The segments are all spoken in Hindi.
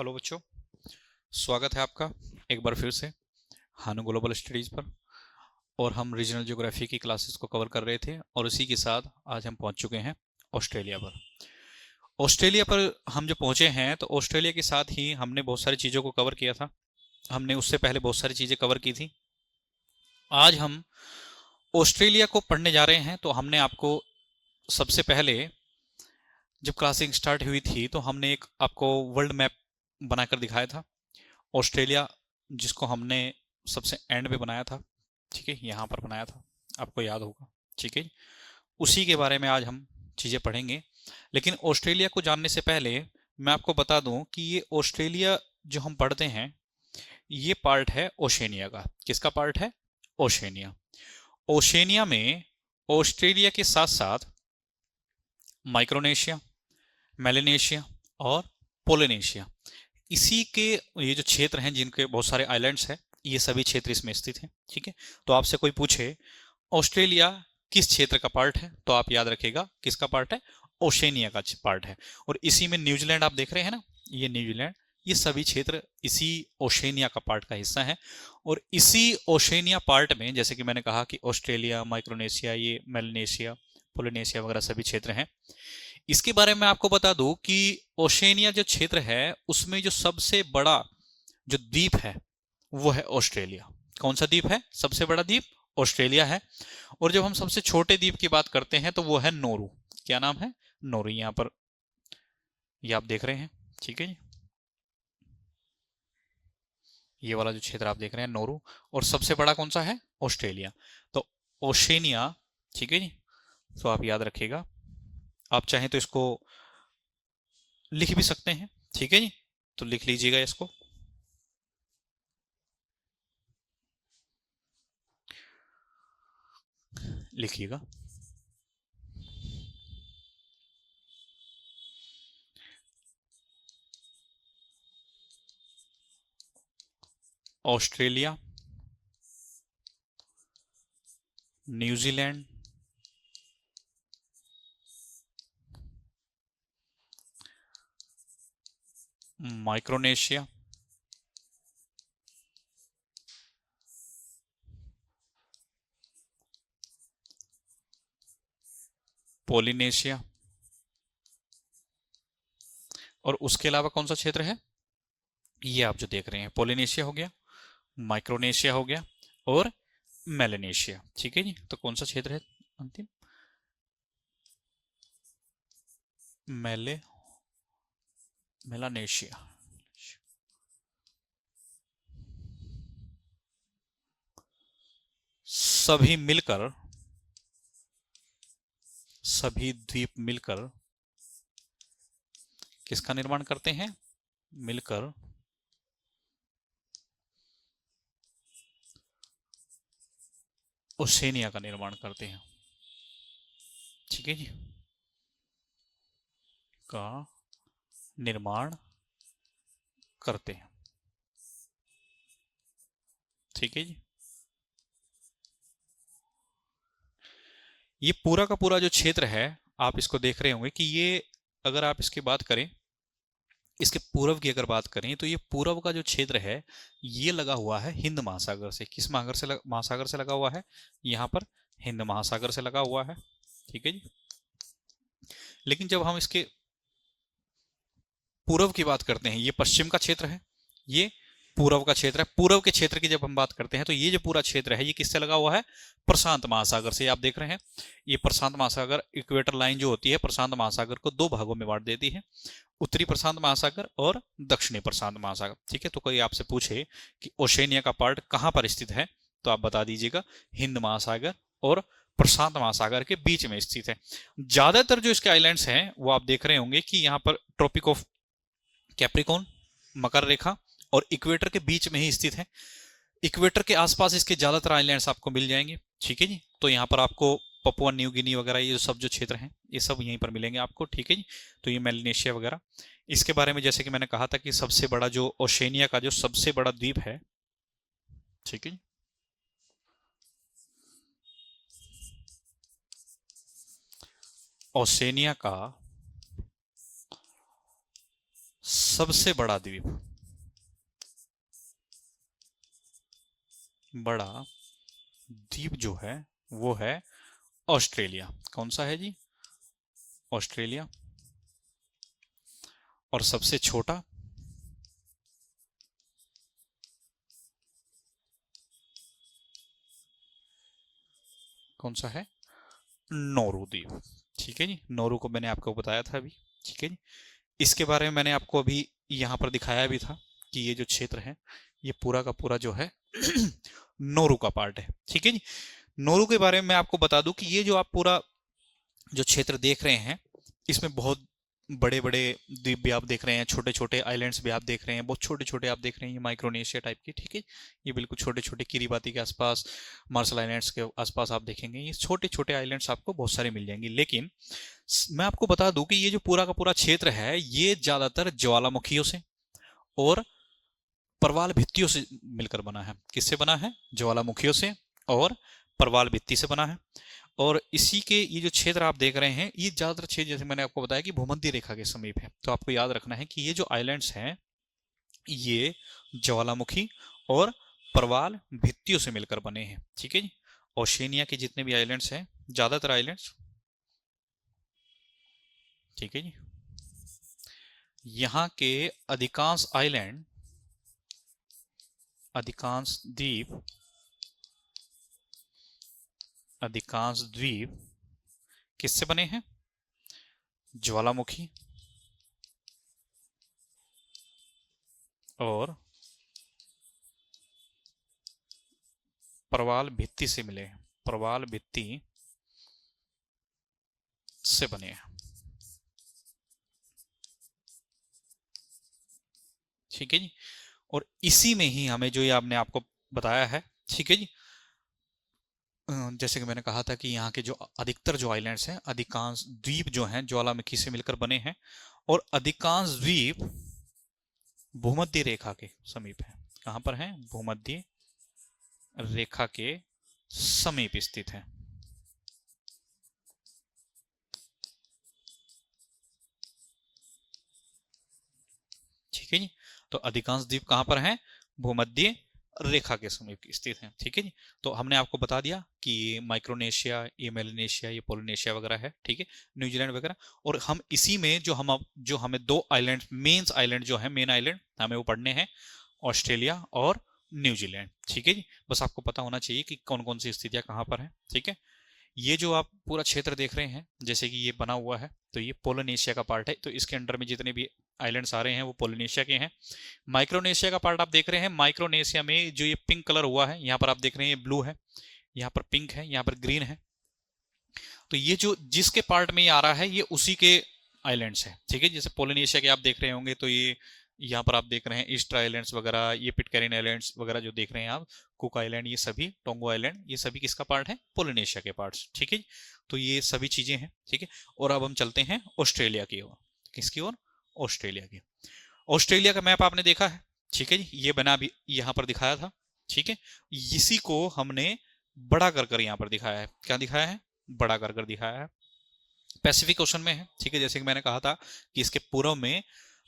हेलो बच्चों, स्वागत है आपका एक बार फिर से हानु ग्लोबल स्टडीज पर। और हम रीजनल ज्योग्राफी की क्लासेस को कवर कर रहे थे और उसी के साथ आज हम पहुंच चुके हैं ऑस्ट्रेलिया पर। ऑस्ट्रेलिया पर हम जो पहुंचे हैं तो ऑस्ट्रेलिया के साथ ही हमने बहुत सारी चीज़ों को कवर किया था। हमने उससे पहले बहुत सारी चीज़ें कवर की थी। आज हम ऑस्ट्रेलिया को पढ़ने जा रहे हैं। तो हमने आपको सबसे पहले जब क्लासिंग स्टार्ट हुई थी तो हमने एक आपको वर्ल्ड मैप बनाकर दिखाया था ऑस्ट्रेलिया, जिसको हमने सबसे एंड में बनाया था। ठीक है, यहाँ पर बनाया था, आपको याद होगा। ठीक है, उसी के बारे में आज हम चीज़ें पढ़ेंगे। लेकिन ऑस्ट्रेलिया को जानने से पहले मैं आपको बता दूं कि ये ऑस्ट्रेलिया जो हम पढ़ते हैं ये पार्ट है ओशेनिया का। किसका पार्ट है? ओशेनिया। ओशेनिया में ऑस्ट्रेलिया के साथ साथ माइक्रोनेशिया, मेलेनेशिया और पोलिनेशिया, इसी के ये जो क्षेत्र हैं जिनके बहुत सारे आइलैंड्स हैं, ये सभी क्षेत्र इसमें स्थित हैं। ठीक है, तो आपसे कोई पूछे ऑस्ट्रेलिया किस क्षेत्र का पार्ट है तो आप याद रखिएगा किसका पार्ट है? ओशेनिया का पार्ट है। और इसी में न्यूजीलैंड आप देख रहे हैं ना, ये न्यूजीलैंड, ये सभी क्षेत्र इसी ओशेनिया का पार्ट का हिस्सा है। और इसी ओशेनिया पार्ट में जैसे कि मैंने कहा कि ऑस्ट्रेलिया, माइक्रोनेशिया, ये मेलनेशिया, पोलिनेशिया वगैरह सभी क्षेत्र हैं। इसके बारे में आपको बता दूं कि ओशेनिया जो क्षेत्र है उसमें जो सबसे बड़ा जो द्वीप है वो है ऑस्ट्रेलिया। कौन सा द्वीप है? सबसे बड़ा द्वीप ऑस्ट्रेलिया है। और जब हम सबसे छोटे द्वीप की बात करते हैं तो वो है नोरू। क्या नाम है? नोरू। यहां पर ये आप देख रहे हैं। ठीक है जी, ये वाला जो क्षेत्र आप देख रहे हैं नोरू। और सबसे बड़ा कौन सा है? ऑस्ट्रेलिया। तो ओशेनिया। ठीक है जी, तो आप याद रखिएगा। आप चाहें तो इसको लिख भी सकते हैं। ठीक है जी, तो लिख लीजिएगा इसको। लिखिएगा ऑस्ट्रेलिया, न्यूजीलैंड, माइक्रोनेशिया, पोलिनेशिया, और उसके अलावा कौन सा क्षेत्र है? ये आप जो देख रहे हैं पोलिनेशिया हो गया, माइक्रोनेशिया हो गया और मेलेनेशिया। ठीक है जी, तो कौन सा क्षेत्र है अंतिम? मेले मेलानेशिया। सभी मिलकर, सभी द्वीप मिलकर किसका निर्माण करते हैं? मिलकर ओशेनिया का निर्माण करते हैं। ठीक है जी, का निर्माण करते हैं। ठीक है जी, ये पूरा का पूरा जो क्षेत्र है आप इसको देख रहे होंगे कि ये, अगर आप इसकी बात करें, इसके पूर्व की अगर बात करें तो ये पूर्व का जो क्षेत्र है ये लगा हुआ है हिंद महासागर से। किस महासागर से लगा हुआ है? यहाँ पर हिंद महासागर से लगा हुआ है। ठीक है जी, लेकिन जब हम इसके पूर्व की बात करते हैं, ये पश्चिम का क्षेत्र है, ये पूर्व का क्षेत्र है। पूर्व के क्षेत्र की जब हम बात करते हैं तो ये जो पूरा क्षेत्र है ये किससे लगा हुआ है? प्रशांत महासागर से। आप देख रहे हैं ये प्रशांत महासागर, इक्वेटर लाइन जो होती है प्रशांत महासागर को दो भागों में बांट देती है, उत्तरी प्रशांत महासागर और दक्षिणी प्रशांत महासागर। ठीक है, तो कोई आपसे पूछे कि ओशेनिया का पार्ट कहां पर स्थित है तो आप बता दीजिएगा हिंद महासागर और प्रशांत महासागर के बीच में स्थित है। ज्यादातर जो इसके आइलैंड्स हैं वो आप देख रहे होंगे कि यहाँ पर ट्रॉपिक ऑफ कैप्रिकॉर्न, मकर रेखा और इक्वेटर के बीच में ही स्थित है। इक्वेटर के आसपास इसके ज्यादातर आइलैंड्स आपको मिल जाएंगे। ठीक है जी, तो यहाँ पर आपको पपुआ न्यू गिनी वगैरह ये सब जो क्षेत्र हैं ये सब यहीं पर मिलेंगे आपको। ठीक है जी, तो ये मेलेनेशिया वगैरह, इसके बारे में जैसे कि मैंने कहा था कि सबसे बड़ा जो ओशेनिया का जो सबसे बड़ा द्वीप है, ठीक है जी, ओशेनिया का सबसे बड़ा द्वीप, बड़ा द्वीप जो है वो है ऑस्ट्रेलिया। कौन सा है जी? ऑस्ट्रेलिया। और सबसे छोटा, कौन सा है? नौरू द्वीप। ठीक है जी, नौरू को मैंने आपको बताया था अभी। ठीक है जी, इसके बारे में मैंने आपको अभी यहाँ पर दिखाया भी था कि ये जो क्षेत्र है ये पूरा का पूरा जो है नौरू का पार्ट है। ठीक है जी, नौरू के बारे में मैं आपको बता दूं कि ये जो आप पूरा जो क्षेत्र देख रहे हैं इसमें बहुत बड़े बड़े द्वीप भी आप देख रहे हैं, छोटे छोटे आइलैंड्स भी आप देख रहे हैं, बहुत छोटे छोटे आप देख रहे हैं, ये माइक्रोनेशिया टाइप के। ठीक है, ये बिल्कुल छोटे छोटे किरीबाती के आसपास, मार्शल आइलैंड्स के आसपास आप देखेंगे ये छोटे छोटे आइलैंड्स आपको बहुत सारे मिल जाएंगे। लेकिन मैं आपको बता दूं कि ये जो पूरा का पूरा क्षेत्र है ये ज्यादातर ज्वालामुखियों से और प्रवाल भित्तियों से मिलकर बना है। किससे बना है? ज्वालामुखियों से और प्रवाल भित्ति से बना है। और इसी के ये जो क्षेत्र आप देख रहे हैं ये ज्यादातर क्षेत्र जैसे मैंने आपको बताया कि भूमध्य रेखा के समीप है। तो आपको याद रखना है कि ये जो आइलैंड्स हैं ये ज्वालामुखी और प्रवाल भित्तियों से मिलकर बने हैं। ठीक है जी, ओशिनिया के जितने भी आइलैंड्स हैं, ज्यादातर आइलैंड्स, ठीक है जी, यहाँ के अधिकांश आइलैंड, अधिकांश द्वीप, अधिकांश द्वीप किससे बने हैं? ज्वालामुखी और प्रवाल भित्ति से मिले हैं, प्रवाल भित्ति से बने हैं। ठीक है जी, और इसी में ही हमें जो ये आपने आपको बताया है, ठीक है जी, जैसे कि मैंने कहा था कि यहाँ के जो अधिकतर जो आइलैंड्स हैं, अधिकांश द्वीप जो हैं ज्वालामुखी से मिलकर बने हैं और अधिकांश द्वीप भूमध्य रेखा के समीप है। कहां पर है? भूमध्य रेखा के समीप स्थित है। ठीक है जी, तो अधिकांश द्वीप कहां पर हैं? भूमध्य रेखा के समीप स्थित हैं। ठीक है जी, तो हमने आपको बता दिया कि ये माइक्रोनेशिया, ये मेलानेशिया, ये पोलिनेशिया वगैरह है। ठीक है, न्यूजीलैंड वगैरह। और हम इसी में जो हमें दो आइलैंड, मेन आइलैंड जो है, मेन आइलैंड हमें वो पढ़ने हैं, ऑस्ट्रेलिया और न्यूजीलैंड। ठीक है जी, बस आपको पता होना चाहिए कि कौन कौन सी स्थितियां कहां पर है। ठीक है, ये जो आप पूरा क्षेत्र देख रहे हैं जैसे कि ये बना हुआ है तो ये पोलिनेशिया का पार्ट है। तो इसके अंडर में जितने भी आइलैंड्स आ रहे हैं वो पोलिनेशिया के हैं। माइक्रोनेशिया का पार्ट आप देख रहे हैं, माइक्रोनेशिया में जो ये पिंक कलर हुआ है, यहाँ पर आप देख रहे हैं ये ब्लू है, यहाँ पर पिंक है, यहाँ पर ग्रीन है। तो ये जो जिसके पार्ट में ये आ रहा है ये उसी के आइलैंड्स है। ठीक है, जैसे पोलिनेशिया के आप देख रहे होंगे तो ये यहाँ पर आप देख रहे हैं ईस्टर आइलैंड्स वगैरह, ये पिटकैरिन आइलैंड्स वगैरह जो देख रहे हैं आप, कुक आइलैंड, ये सभी टोंगो आइलैंड, ये सभी किसका पार्ट है? पोलिनेशिया के पार्ट्स। ठीक है, तो ये सभी चीजें हैं। ठीक है, और अब हम चलते हैं ऑस्ट्रेलिया की ओर। किसकी ओर? ऑस्ट्रेलिया की। ऑस्ट्रेलिया का मैप आपने देखा है। ठीक है जी, ये बना भी यहाँ पर दिखाया था। ठीक है, इसी को हमने बड़ा कर कर यहाँ पर दिखाया है। क्या दिखाया है? बड़ा कर कर दिखाया है। पैसिफिक ओशन में है। ठीक है, जैसे कि मैंने कहा था कि इसके पूर्व में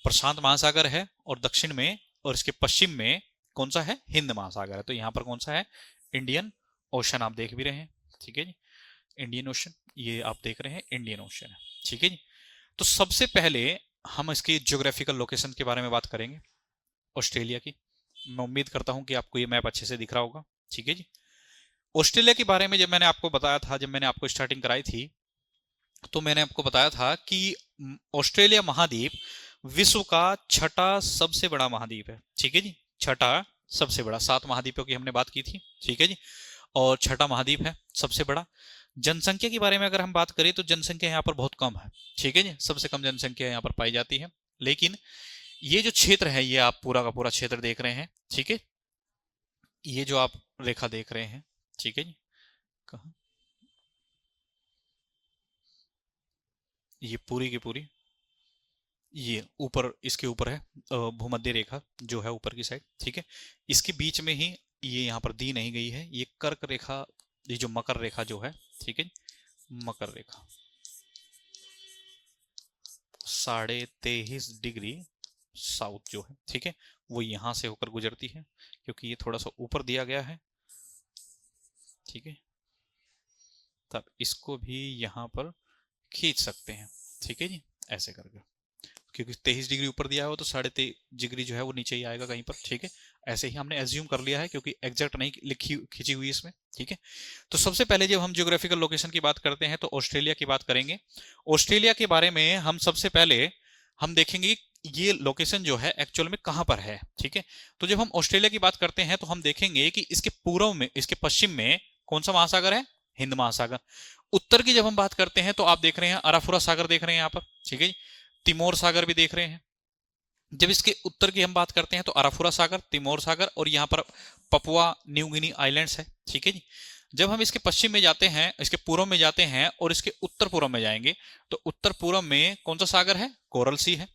प्रशांत महासागर है और दक्षिण में और इसके पश्चिम में कौन सा है? हिंद महासागर है। तो यहाँ पर कौन सा है? इंडियन ओशन आप देख भी रहे हैं। ठीक है जी, इंडियन ओशन, ये आप देख रहे हैं इंडियन ओशन है। ठीक है जी, तो सबसे पहले हम इसकी ज्योग्राफिकल लोकेशन के बारे में बात करेंगे ऑस्ट्रेलिया की। मैं उम्मीद करता हूं कि आपको ये मैप अच्छे से दिख रहा होगा। ठीक है जी, ऑस्ट्रेलिया के बारे में जब मैंने आपको बताया था, जब मैंने आपको स्टार्टिंग कराई थी, तो मैंने आपको बताया था कि ऑस्ट्रेलिया महाद्वीप विश्व का छठा सबसे बड़ा महाद्वीप है। ठीक है जी, छठा सबसे बड़ा, 7 महाद्वीपों की हमने बात की थी। ठीक है जी, और छठा महाद्वीप है सबसे बड़ा। जनसंख्या के बारे में अगर हम बात करें तो जनसंख्या यहाँ पर बहुत कम है। ठीक है जी, सबसे कम जनसंख्या यहाँ पर पाई जाती है। लेकिन ये जो क्षेत्र है, ये आप पूरा का पूरा क्षेत्र देख रहे हैं। ठीक है, ये जो आप रेखा देख रहे हैं, ठीक है जी, कहा, ये पूरी की पूरी, ये ऊपर, इसके ऊपर है भूमध्य रेखा जो है ऊपर की साइड। ठीक है, इसके बीच में ही ये यहाँ पर दी नहीं गई है, ये कर्क रेखा, ये जो मकर रेखा जो है, ठीक है, मकर रेखा 23.5 डिग्री साउथ जो है, ठीक है, वो यहां से होकर गुजरती है, क्योंकि ये थोड़ा सा ऊपर दिया गया है, ठीक है, तब इसको भी यहां पर खींच सकते हैं, ठीक है जी, ऐसे करके, क्योंकि 23 डिग्री ऊपर दिया हो तो 23.5 डिग्री जो है वो नीचे ही आएगा कहीं पर, ठीक है, ऐसे ही हमने एज्यूम कर लिया है, क्योंकि एग्जैक्ट नहीं लिखी खींची हुई इसमें, ठीक है। तो सबसे पहले जब हम ज्योग्राफिकल लोकेशन की बात करते हैं तो ऑस्ट्रेलिया की बात करेंगे। ऑस्ट्रेलिया के बारे में हम सबसे पहले हम देखेंगे ये लोकेशन जो है एक्चुअल में कहां पर है, ठीक है। तो जब हम ऑस्ट्रेलिया की बात करते हैं तो हम देखेंगे कि इसके पूर्व में, इसके पश्चिम में कौन सा महासागर है, हिंद महासागर। उत्तर की जब हम बात करते हैं तो आप देख रहे हैं अराफुरा सागर देख रहे हैं यहाँ पर, ठीक है, तिमोर सागर भी देख रहे हैं। जब इसके उत्तर की हम बात करते हैं तो अराफुरा सागर, तिमोर सागर और यहाँ पर पपुआ न्यू गिनी आइलैंड्स है, ठीक है जी। जब हम इसके पश्चिम में जाते हैं, इसके पूर्व में जाते हैं और इसके उत्तर पूर्व में जाएंगे तो उत्तर पूर्व में कौन सा सागर है, कोरल सी है।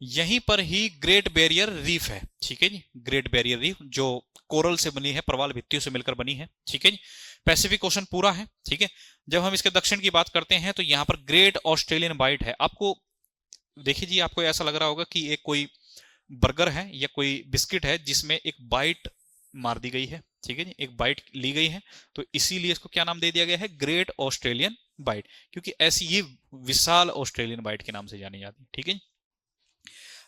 यहीं पर ही ग्रेट बैरियर रीफ है, ठीक है जी, ग्रेट बैरियर रीफ जो कोरल से बनी है, प्रवाल भित्तियों से मिलकर बनी है, ठीक है जी। पैसिफिक ओशन पूरा है, ठीक है। जब हम इसके दक्षिण की बात करते हैं तो यहाँ पर ग्रेट ऑस्ट्रेलियन व्हाइट है। आपको देखिए जी, आपको ऐसा लग रहा होगा कि एक कोई बर्गर है या कोई बिस्किट है जिसमें एक बाइट मार दी गई है, ठीक है जी, एक बाइट ली गई है, तो इसीलिए इसको क्या नाम दे दिया गया है, ग्रेट ऑस्ट्रेलियन बाइट, क्योंकि ऐसी ये विशाल ऑस्ट्रेलियन बाइट के नाम से जानी जाती है, ठीक है।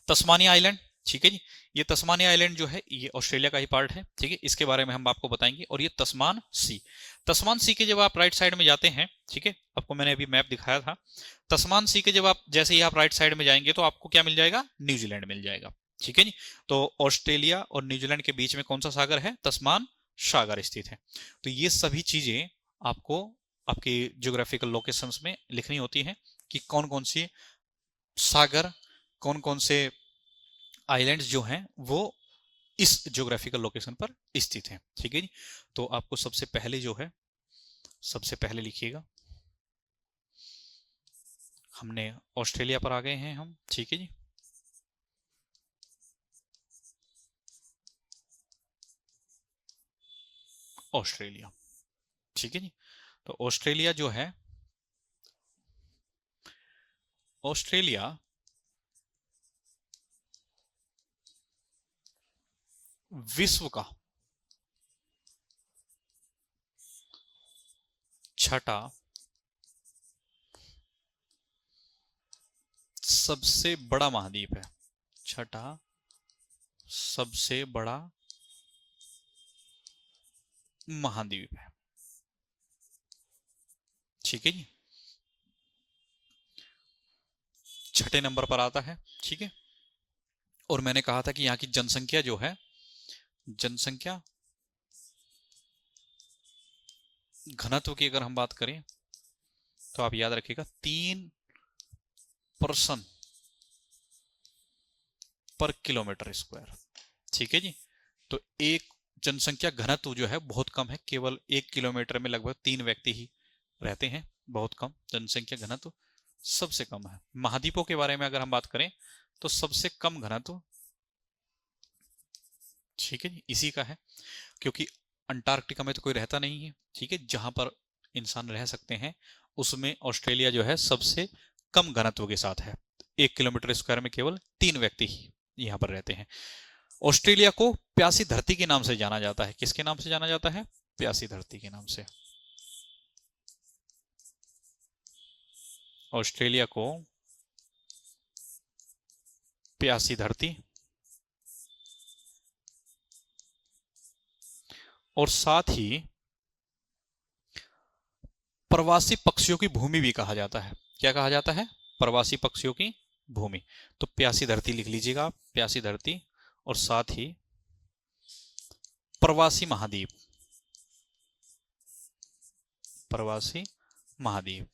तस्मानिया आइलैंड, ठीक है जी, ये तस्मानिया आइलैंड जो है ये ऑस्ट्रेलिया का ही पार्ट है, ठीक है, इसके बारे में हम आपको बताएंगे। और ये तस्मान सी, तस्मान सी के जब आप राइट साइड में जाते हैं, ठीक है, आपको मैंने अभी मैप दिखाया था, तस्मान सी के जब आप जैसे ही आप राइट साइड में जाएंगे तो आपको क्या मिल जाएगा, न्यूजीलैंड मिल जाएगा, ठीक है जी। तो ऑस्ट्रेलिया और न्यूजीलैंड के बीच में कौन सा सागर है, तस्मान सागर स्थित है। तो ये सभी चीजें आपको आपके ज्योग्राफिकल लोकेशंस में लिखनी होती है कि कौन कौन सी सागर, कौन कौन से आइलैंड्स जो हैं वो इस ज्योग्राफिकल लोकेशन पर स्थित हैं, ठीक है जी। तो आपको सबसे पहले जो है, सबसे पहले लिखिएगा, हमने ऑस्ट्रेलिया पर आ गए हैं हम, ठीक है जी। ऑस्ट्रेलिया, ठीक है जी। तो ऑस्ट्रेलिया जो है, ऑस्ट्रेलिया विश्व का छठा सबसे बड़ा महाद्वीप है, छठा सबसे बड़ा महाद्वीप है, ठीक है जी, छठे नंबर पर आता है, ठीक है। और मैंने कहा था कि यहाँ की जनसंख्या जो है, जनसंख्या घनत्व की अगर हम बात करें तो आप याद रखिएगा 3 पर्सन पर किलोमीटर स्क्वायर, ठीक है जी। तो एक जनसंख्या घनत्व जो है बहुत कम है, केवल 1 किलोमीटर में लगभग 3 व्यक्ति ही रहते हैं, बहुत कम जनसंख्या घनत्व, सबसे कम है। महाद्वीपों के बारे में अगर हम बात करें तो सबसे कम घनत्व, ठीक है जी, इसी का है, क्योंकि अंटार्कटिका में तो कोई रहता नहीं है, ठीक है, जहां पर इंसान रह सकते हैं उसमें ऑस्ट्रेलिया जो है सबसे कम घनत्व के साथ है। 1 किलोमीटर स्क्वायर में केवल 3 व्यक्ति ही यहां पर रहते हैं। ऑस्ट्रेलिया को प्यासी धरती के नाम से जाना जाता है, किसके नाम से जाना जाता है, प्यासी धरती के नाम से। ऑस्ट्रेलिया को प्यासी धरती और साथ ही प्रवासी पक्षियों की भूमि भी कहा जाता है। क्या कहा जाता है, प्रवासी पक्षियों की भूमि। तो प्यासी धरती लिख लीजिएगा आप, प्यासी धरती, और साथ ही प्रवासी महाद्वीप, प्रवासी महाद्वीप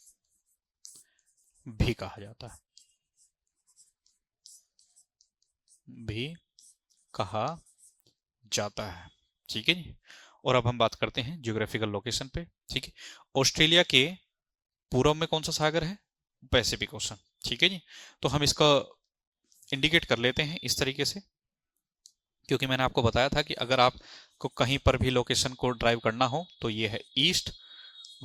भी कहा जाता है, भी कहा जाता है, ठीक है जी। और अब हम बात करते हैं ज्योग्राफिकल लोकेशन पे, ठीक है। ऑस्ट्रेलिया के पूर्व में कौन सा सागर है, पैसिफिक ओशन, ठीक है जी। तो हम इसका इंडिकेट कर लेते हैं इस तरीके से, क्योंकि मैंने आपको बताया था कि अगर आपको कहीं पर भी लोकेशन को ड्राइव करना हो तो ये है ईस्ट,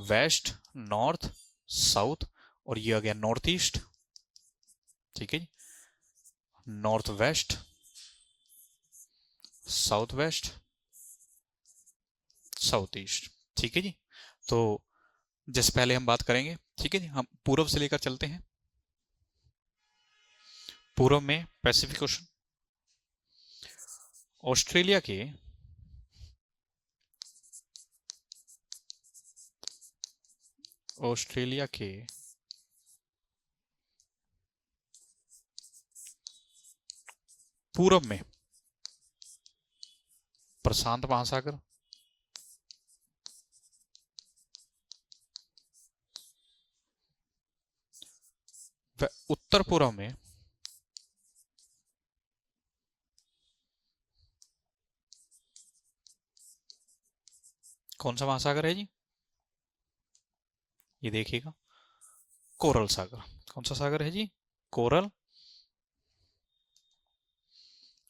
वेस्ट, नॉर्थ, साउथ, और ये आ गया नॉर्थ ईस्ट, ठीक है जी, north west, south west, south east. ठीक है जी। तो जैसे पहले हम बात करेंगे, ठीक है जी, हम पूर्व से लेकर चलते हैं। पूर्व में पैसिफिक ओशन, ऑस्ट्रेलिया के पूर्व में प्रशांत महासागर, व उत्तर पूर्व में कौन सा महासागर है जी? ये देखिएगा, कोरल सागर। कौन सा सागर है जी? कोरल।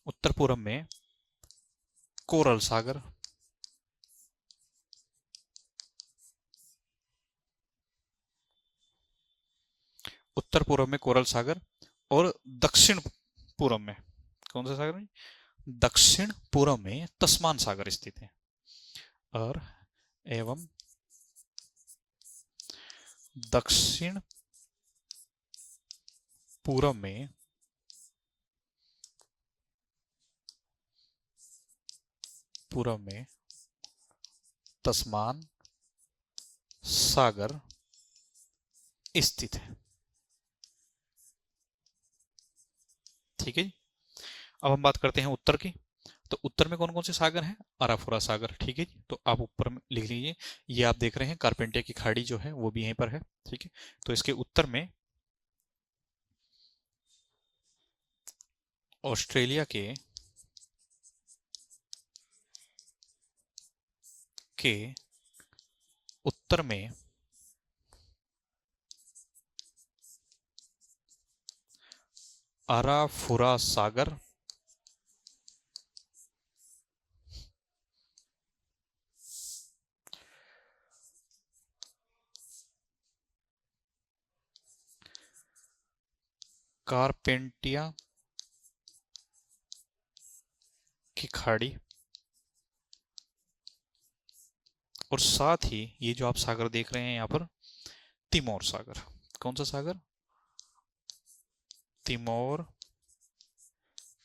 उत्तर पूर्व में कोरल सागर, उत्तर पूर्व में कोरल सागर, और दक्षिण पूर्व में कौन सा सागर है? दक्षिण पूर्व में तस्मान सागर स्थित है। और एवं दक्षिण पूर्व में तस्मान सागर स्थित है। ठीक है जी। अब हम बात करते हैं उत्तर की। तो उत्तर में कौन कौन से सागर हैं? अराफोरा सागर। ठीक है जी। तो आप ऊपर में लिख लीजिए, ये आप देख रहे हैं कारपेंटिया की खाड़ी जो है वो भी यहीं पर है। ठीक है। तो इसके उत्तर में ऑस्ट्रेलिया के उत्तर में अराफुरा सागर, कारपेंटिया की खाड़ी, और साथ ही ये जो आप सागर देख रहे हैं यहाँ पर, तिमोर सागर। कौन सा सागर? तिमोर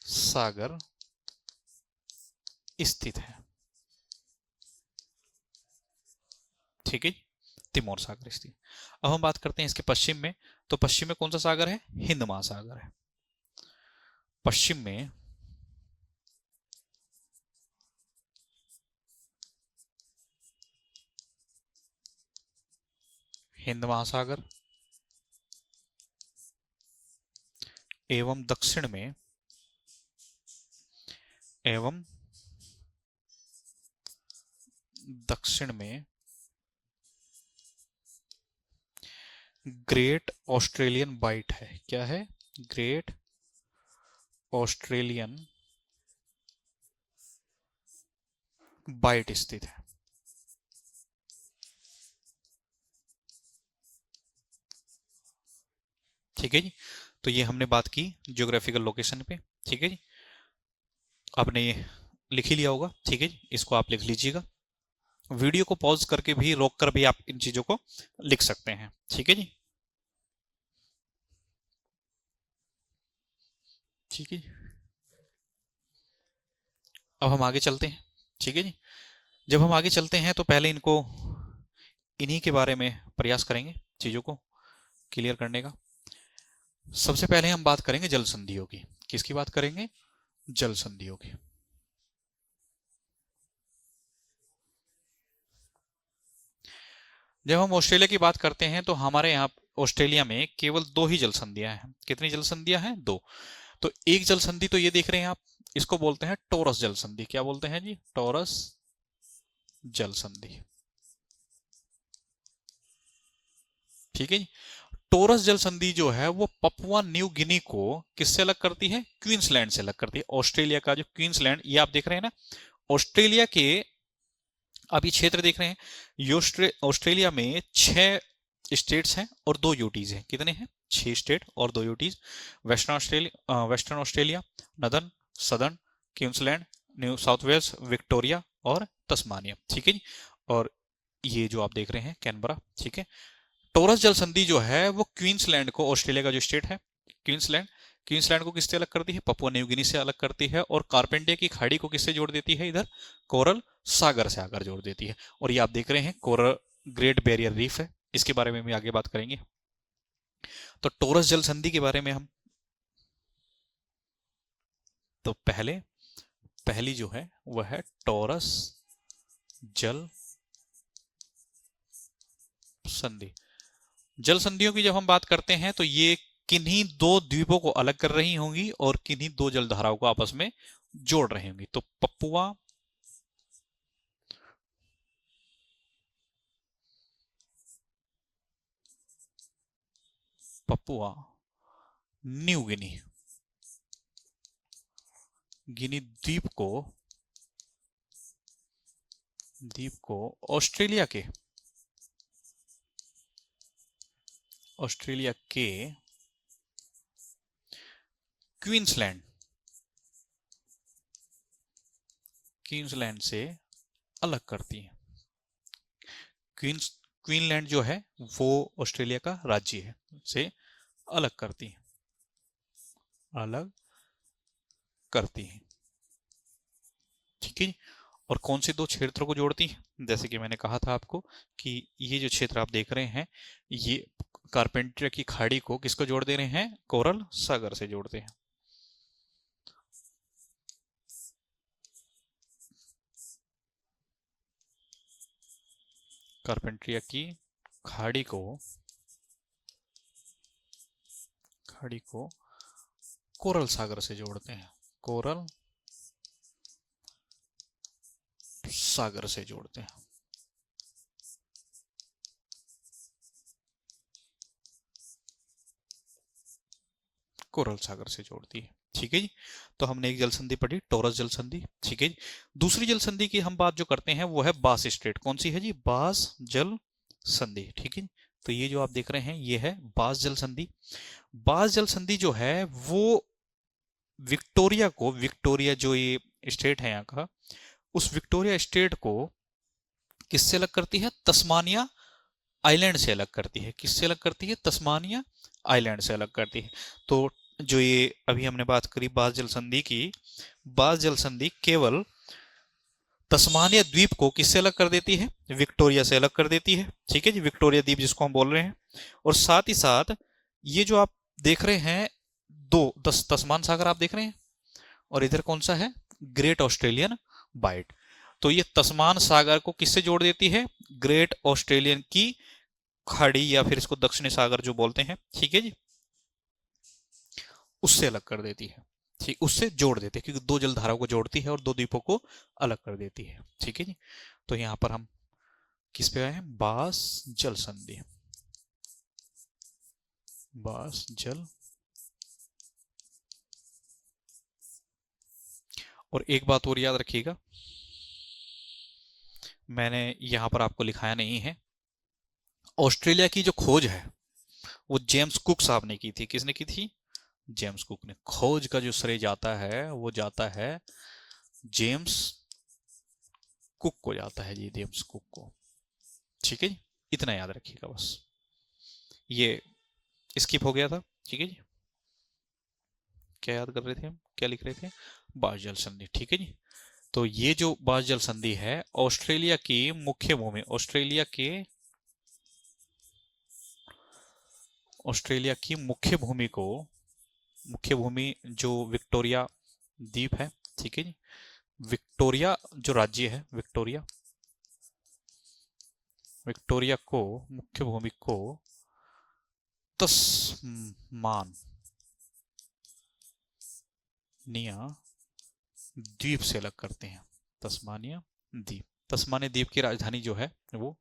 सागर स्थित है। ठीक है, तिमोर सागर स्थित। अब हम बात करते हैं इसके पश्चिम में। तो पश्चिम में कौन सा सागर है? हिंद महासागर है। पश्चिम में हिंद महासागर, एवं दक्षिण में ग्रेट ऑस्ट्रेलियन बाइट है। क्या है? ग्रेट ऑस्ट्रेलियन बाइट स्थित है। ठीक है जी। तो ये हमने बात की ज्योग्राफिकल लोकेशन पे। ठीक है जी। आपने ये लिख ही लिया होगा। ठीक है जी, इसको आप लिख लीजिएगा। वीडियो को पॉज करके भी, रोक कर भी आप इन चीजों को लिख सकते हैं। ठीक है जी। ठीक है जी। अब हम आगे चलते हैं। ठीक है जी। जब हम आगे चलते हैं तो पहले इन्हीं के बारे में प्रयास करेंगे चीजों को क्लियर करने का। सबसे पहले हम बात करेंगे जल संधियों की। किसकी बात करेंगे? जल संधियों की। जब हम ऑस्ट्रेलिया की बात करते हैं तो हमारे यहाँ ऑस्ट्रेलिया में केवल 2 ही जल संधियां हैं। कितनी जल संधियां हैं? 2। तो एक जल संधि तो ये देख रहे हैं आप, इसको बोलते हैं टोरस जल संधि। क्या बोलते हैं जी? टोरस जल संधि। ठीक है जी। टोरस जल संधि जो है वो पपुआ न्यू गिनी को किससे अलग करती है? क्वींसलैंड से अलग करती है। ऑस्ट्रेलिया का जो क्वींसलैंड, ये आप देख रहे हैं ना, ऑस्ट्रेलिया के आप ये क्षेत्र देख रहे हैं। ऑस्ट्रेलिया में 6 स्टेट्स हैं और 2 यूटीज हैं। कितने हैं? 6 स्टेट और 2 UTs. Western Australia, Northern, Southern, Queensland, New South Wales, Victoria और तस्मानिया। ठीक है जी। और ये जो आप देख रहे हैं कैनबरा। ठीक है। टोरस जल संधि जो है वो क्वींसलैंड को, ऑस्ट्रेलिया का जो स्टेट है क्वींसलैंड, क्वींसलैंड को किससे अलग करती है? पपुआ न्यू गिनी से अलग करती है। और कारपेंटिया की खाड़ी को किससे जोड़ देती है? इधर कोरल सागर से आकर जोड़ देती है। और ये आप देख रहे हैं कोरल ग्रेट बैरियर रीफ है, इसके बारे में भी आगे बात करेंगे। तो टोरस जल संधि के बारे में हम, तो पहली जो है वह है टोरस जल संधि। जल संधियों की जब हम बात करते हैं तो ये किन्हीं 2 द्वीपों को अलग कर रही होंगी और किन्हीं 2 जलधाराओं को आपस में जोड़ रही होंगी। तो पपुआ न्यू गिनी गिनी द्वीप को ऑस्ट्रेलिया के क्वींसलैंड से अलग करती है। क्वीनलैंड जो है वो ऑस्ट्रेलिया का राज्य है, से अलग करती है, ठीक है। और कौन से 2 क्षेत्रों को जोड़ती है? जैसे कि मैंने कहा था आपको कि ये जो क्षेत्र आप देख रहे हैं ये कारपेंटिया की खाड़ी को किसको जोड़ दे रहे हैं? कोरल सागर से जोड़ते हैं। कारपेंटिया की खाड़ी को कोरल सागर से जोड़ते हैं, कोरल सागर से जोड़ते हैं। कोरल सागर से जोड़ती है, ठीक है जी। तो हमने एक जल संधि पढ़ी, टोरस जल संधि, ठीक है जी। दूसरी जल संधि की हम बात जो करते हैं वो है बास स्ट्रेट। कौन सी है जी? बास जल संधि, ठीक है। तो ये जो आप देख रहे हैं ये है बास जल संधि। बास जल संधि जो है वो विक्टोरिया जो ये स्टेट है यहाँ का, उस विक्टोरिया स्टेट को किससे अलग करती है? तस्मानिया आइलैंड से अलग करती है। किससे अलग करती है? तस्मानिया आइलैंड से अलग करती है। तो जो ये अभी हमने बात करी बास जल संधि की, बास जल संधि केवल तस्मानिया द्वीप को किससे अलग कर देती है? विक्टोरिया से अलग कर देती है, ठीक है जी। विक्टोरिया द्वीप जिसको हम बोल रहे हैं। और साथ ही साथ ये जो आप देख रहे हैं तस्मान सागर आप देख रहे हैं, और इधर कौन सा है? Great Australian Bight. तो ये तस्मान सागर को किससे जोड़ देती है? ग्रेट ऑस्ट्रेलियन की खाड़ी या फिर इसको दक्षिणी सागर जो बोलते हैं, ठीक है जी, उससे अलग कर देती है, ठीक, उससे जोड़ देती है, क्योंकि 2 जलधाराओं को जोड़ती है और 2 द्वीपों को अलग कर देती है, ठीक है जी। तो यहां पर हम किस पे आए हैं? बास जल संधि, बास जल। और एक बात और याद रखिएगा, मैंने यहां पर आपको लिखाया नहीं है, ऑस्ट्रेलिया की जो खोज है वो जेम्स कुक साहब ने की थी। किसने की थी? जेम्स कुक ने। खोज का जो श्रेय जाता है वो जाता है जेम्स कुक को, जाता है जी, जेम्स कुक को, ठीक है जी। इतना याद रखिएगा बस, ये स्किप हो गया था, ठीक है जी। क्या याद कर रहे थे हम, क्या लिख रहे थे? बास जल संधि, ठीक है जी। तो ये जो बास जल संधि है ऑस्ट्रेलिया की मुख्य भूमि, ऑस्ट्रेलिया की मुख्य भूमि जो विक्टोरिया द्वीप है, ठीक है जी। विक्टोरिया जो राज्य है, विक्टोरिया को मुख्य भूमि को तस्मानिया द्वीप से अलग करते हैं। तस्मानिया द्वीप की राजधानी जो है वो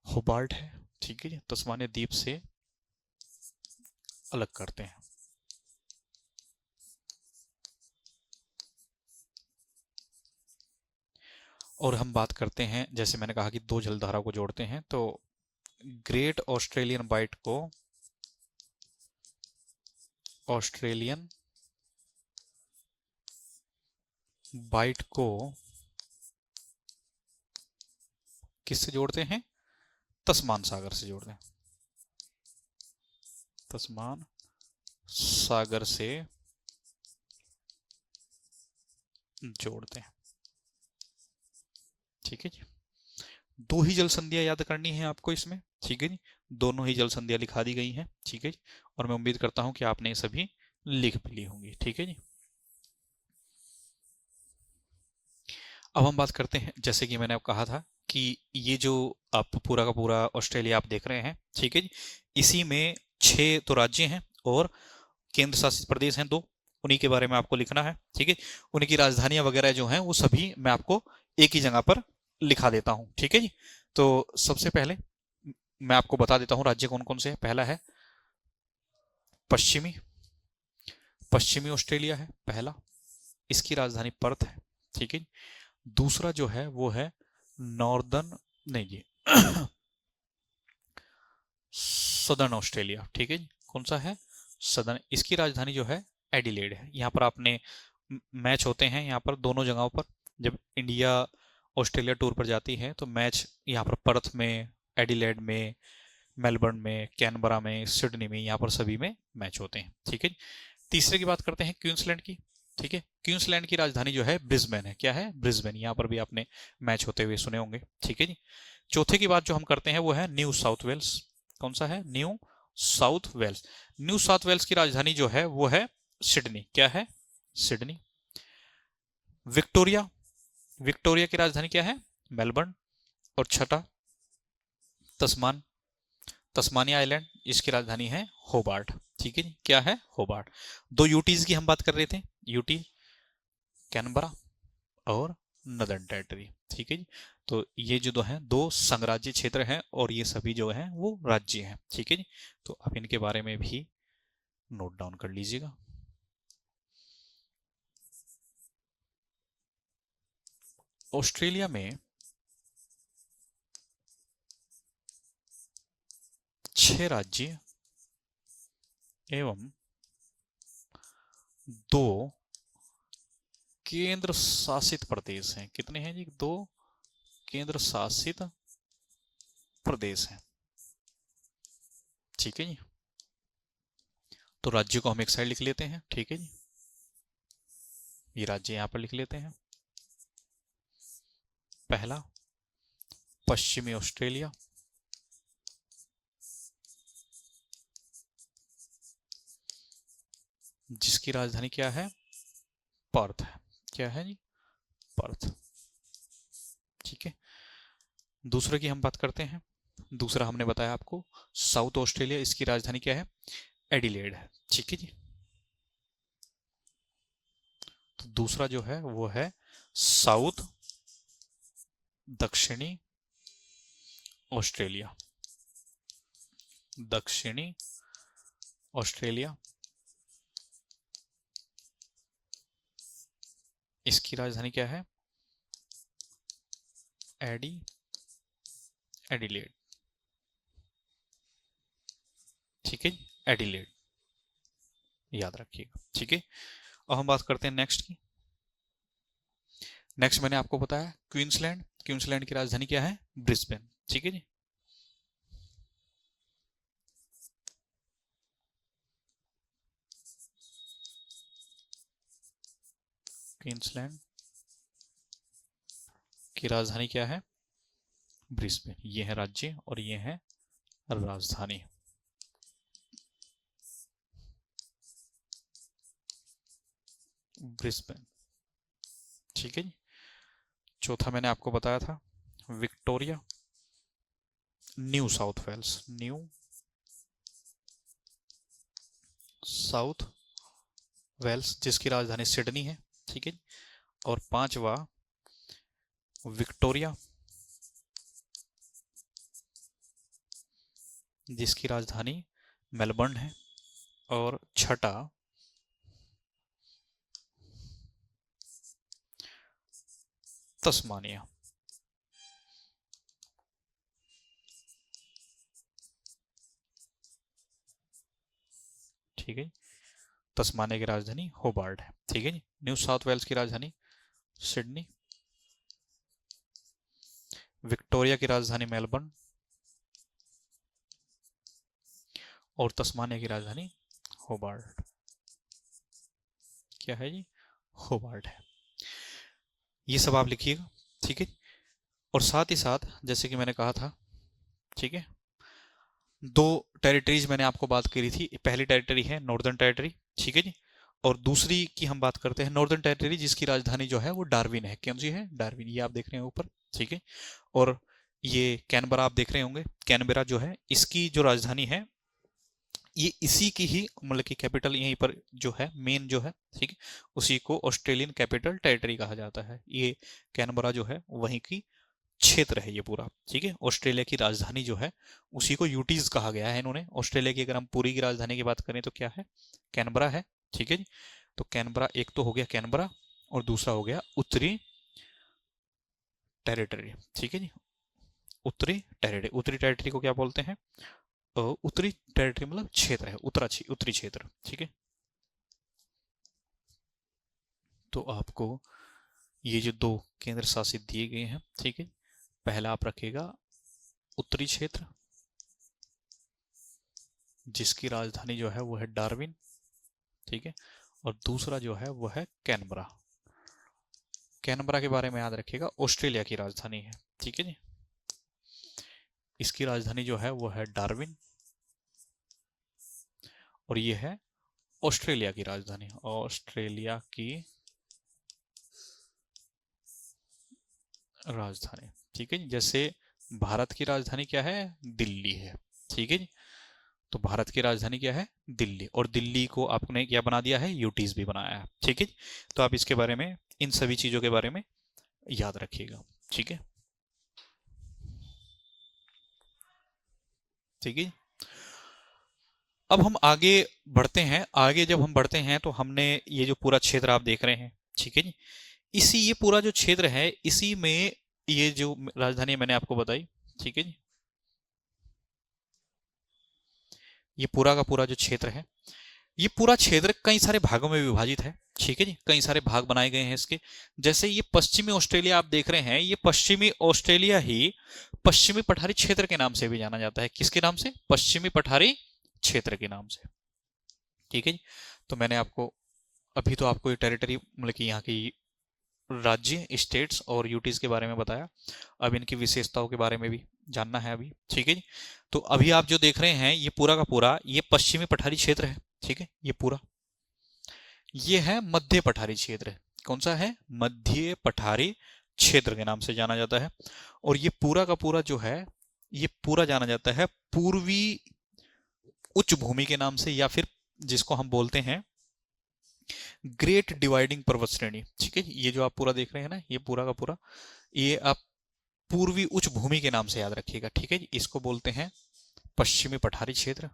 होबार्ट है, ठीक है जी। तस्मानिया द्वीप से अलग करते हैं। और हम बात करते हैं, जैसे मैंने कहा कि 2 जलधाराओं को जोड़ते हैं, तो ग्रेट ऑस्ट्रेलियन बाइट को ऑस्ट्रेलियन बाइट को किससे जोड़ते हैं? तस्मान सागर से जोड़ते हैं। तस्मान सागर से जोड़ते हैं। ठीक है जी। दो ही जल संधियां याद करनी है आपको इसमें। ठीक है जी, दोनों ही जल संधियां लिखा दी गई हैं। ठीक है जी, और मैं उम्मीद करता हूं कि आपने ये सभी लिख भी ली होंगी। ठीक है जी। अब हम बात करते हैं, जैसे कि मैंने अब कहा था कि ये जो आप पूरा का पूरा ऑस्ट्रेलिया आप देख रहे हैं, ठीक है जी, इसी में 6 तो राज्य हैं और केंद्र शासित प्रदेश हैं 2। उन्हीं के बारे में आपको लिखना है। ठीक है, उन्हीं की राजधानियां वगैरह जो हैं वो सभी मैं आपको एक ही जगह पर लिखा देता हूं। ठीक है जी। तो सबसे पहले मैं आपको बता देता हूं राज्य कौन कौन से हैं। पहला है पश्चिमी पश्चिमी ऑस्ट्रेलिया है पहला, इसकी राजधानी पर्थ है। ठीक है। दूसरा जो है वो है नॉर्दर्न, नहीं जी, सदर्न ऑस्ट्रेलिया। ठीक है जी, कौन सा है? सदर्न। इसकी राजधानी जो है एडिलेड है। यहाँ पर आपने मैच होते हैं, यहाँ पर दोनों जगहों पर जब इंडिया ऑस्ट्रेलिया टूर पर जाती है तो मैच यहाँ पर पर्थ में, एडिलेड में, मेलबर्न में, कैनबरा में, सिडनी में, यहाँ पर सभी में मैच होते हैं। ठीक है। तीसरे की बात करते हैं क्वींसलैंड की। ठीक है, क्वींसलैंड की राजधानी जो है ब्रिस्बेन है। क्या है? ब्रिस्बेन। यहाँ पर भी आपने मैच होते हुए सुने होंगे। ठीक है जी। चौथे की बात जो हम करते हैं वो है न्यू साउथ वेल्स। कौन सा है? New South Wales. New South Wales की राजधानी जो है वो है सिडनी। क्या है? सिडनी। विक्टोरिया, विक्टोरिया की राजधानी क्या है? मेलबर्न। और छठा तस्मान, तस्मानिया आइलैंड, इसकी राजधानी है होबार्ट। ठीक है जी। क्या है? होबार्ट। दो यूटीज की हम बात कर रहे थे, यूटी कैनबरा और नदर्न टेरिटरी। ठीक है जी। तो ये जो दो हैं, दो संघराज्य क्षेत्र हैं और ये सभी जो हैं वो राज्य हैं। ठीक है जी। तो आप इनके बारे में भी नोट डाउन कर लीजिएगा। ऑस्ट्रेलिया में 6 राज्य एवं 2 केंद्र शासित प्रदेश हैं। कितने हैं जी? 2 केंद्र शासित प्रदेश हैं। ठीक है जी। तो राज्यों को हम एक साइड लिख लेते हैं। ठीक है जी, ये राज्य यहां पर लिख लेते हैं। पहला पश्चिमी ऑस्ट्रेलिया, जिसकी राजधानी क्या है? पर्थ है। क्या है जी? पर्थ। ठीक है। दूसरे की हम बात करते हैं। दूसरा हमने बताया आपको साउथ ऑस्ट्रेलिया, इसकी राजधानी क्या है? एडिलेड है। ठीक है जी। तो दूसरा जो है वो है साउथ दक्षिणी ऑस्ट्रेलिया। दक्षिणी ऑस्ट्रेलिया, इसकी राजधानी क्या है? एडिलेड। ठीक है, एडिलेड, याद रखिएगा। ठीक है। अब हम बात करते हैं नेक्स्ट की। नेक्स्ट मैंने आपको बताया क्वींसलैंड। क्वींसलैंड की राजधानी क्या है? ब्रिस्बेन। ठीक है जी। क्वींसलैंड की राजधानी क्या है? ब्रिस्बेन। ये है राज्य और ये है राजधानी। ब्रिस्बेन। ठीक है जी। चौथा मैंने आपको बताया था Victoria, New South Wales, New South Wales, जिसकी राजधानी सिडनी है। ठीक है। और पांचवा विक्टोरिया, जिसकी राजधानी मेलबर्न है। और छठा तस्मानिया। ठीक है। तस्मानिया की राजधानी होबार्ट है, ठीक है जी। न्यू साउथ वेल्स की राजधानी सिडनी। विक्टोरिया की राजधानी मेलबर्न। और तस्मानिया की राजधानी होबार्ट। क्या है जी? होबार्ट है। ये सब आप लिखिएगा, ठीक है। और साथ ही साथ जैसे कि मैंने कहा था, ठीक है, दो टेरिटरीज मैंने आपको बात करी थी। पहली टेरिटरी है नॉर्दर्न टेरिटरी, ठीक है जी। और दूसरी की हम बात करते हैं नॉर्दर्न टेरिटरी, जिसकी राजधानी जो है वो डार्विन है। कौन सी है? डार्विन। ये आप देख रहे हैं ऊपर, ठीक है। और ये कैनबरा आप देख रहे होंगे। कैनबरा जो है इसकी जो राजधानी है, ये इसी की ही मतलब कि कैपिटल यहीं पर जो है मेन जो है, ठीक है, उसी को ऑस्ट्रेलियन कैपिटल टेरिटरी कहा जाता है। ये कैनबरा जो है वहीं की क्षेत्र है ये पूरा, ठीक है। ऑस्ट्रेलिया की राजधानी जो है उसी को यूटीज कहा गया है इन्होंने। ऑस्ट्रेलिया की अगर हम पूरी की राजधानी की बात करें तो क्या है? कैनबरा है, ठीक है जी। तो कैनबरा एक तो हो गया कैनबरा, और दूसरा हो गया उत्तरी टेरिटरी, ठीक है जी। उत्तरी टेरिटरी, उत्तरी टेरिटरी को क्या बोलते हैं? उत्तरी टेरिटरी मतलब क्षेत्र है, उत्तरी क्षेत्र, ठीक है। तो आपको ये जो दो केंद्र शासित दिए गए हैं, ठीक है, पहला आप रखिएगा उत्तरी क्षेत्र, जिसकी राजधानी जो है वो है डार्विन, ठीक है। और दूसरा जो है वो है कैनबरा। कैनबरा के बारे में याद रखिएगा, ऑस्ट्रेलिया की राजधानी है, ठीक है जी। इसकी राजधानी जो है वो है डार्विन, और ये है ऑस्ट्रेलिया की राजधानी, ऑस्ट्रेलिया की राजधानी, ठीक है जी। जैसे भारत की राजधानी क्या है? दिल्ली है, ठीक है जी। तो भारत की राजधानी क्या है? दिल्ली। और दिल्ली को आपने क्या बना दिया है? यूटीज भी बनाया है, ठीक है जी। तो आप इसके बारे में, इन सभी चीजों के बारे में याद रखिएगा, ठीक है, ठीक है। अब हम आगे बढ़ते हैं। आगे जब हम बढ़ते हैं तो हमने ये जो पूरा क्षेत्र आप देख रहे हैं, ठीक है जी, इसी ये पूरा जो क्षेत्र है इसी में ये जो राजधानी मैंने आपको बताई, ठीक है जी, ये पूरा का पूरा जो क्षेत्र है, ये पूरा क्षेत्र कई सारे भागों में विभाजित है, ठीक है जी। कई सारे भाग बनाए गए हैं इसके। जैसे ये पश्चिमी ऑस्ट्रेलिया आप देख रहे हैं, ये पश्चिमी ऑस्ट्रेलिया ही पश्चिमी पठारी क्षेत्र के नाम से भी जाना जाता है। किसके नाम से? पश्चिमी पठारी क्षेत्र के नाम से, ठीक है जी। तो मैंने आपको अभी तो आपको ये टेरिटरी मतलब कि यहाँ की राज्य, स्टेट्स और यूटीज के बारे में बताया। अब इनकी विशेषताओं के बारे में भी जानना है अभी, ठीक है जी। तो अभी आप जो देख रहे हैं ये पूरा का पूरा ये पश्चिमी पठारी क्षेत्र है, ठीक है। ये पूरा ये है मध्य पठारी क्षेत्र। कौन सा है? मध्य पठारी क्षेत्र के नाम से जाना जाता है। और ये पूरा का पूरा जो है, ये पूरा जाना जाता है पूर्वी उच्च भूमि के नाम से, या फिर जिसको हम बोलते हैं ग्रेट डिवाइडिंग पर्वत श्रेणी, ठीक है। ये जो आप पूरा देख रहे हैं ना, ये पूरा का पूरा ये आप पूर्वी उच्च भूमि के नाम से याद रखिएगा, ठीक है जी। इसको बोलते हैं पश्चिमी पठारी क्षेत्र,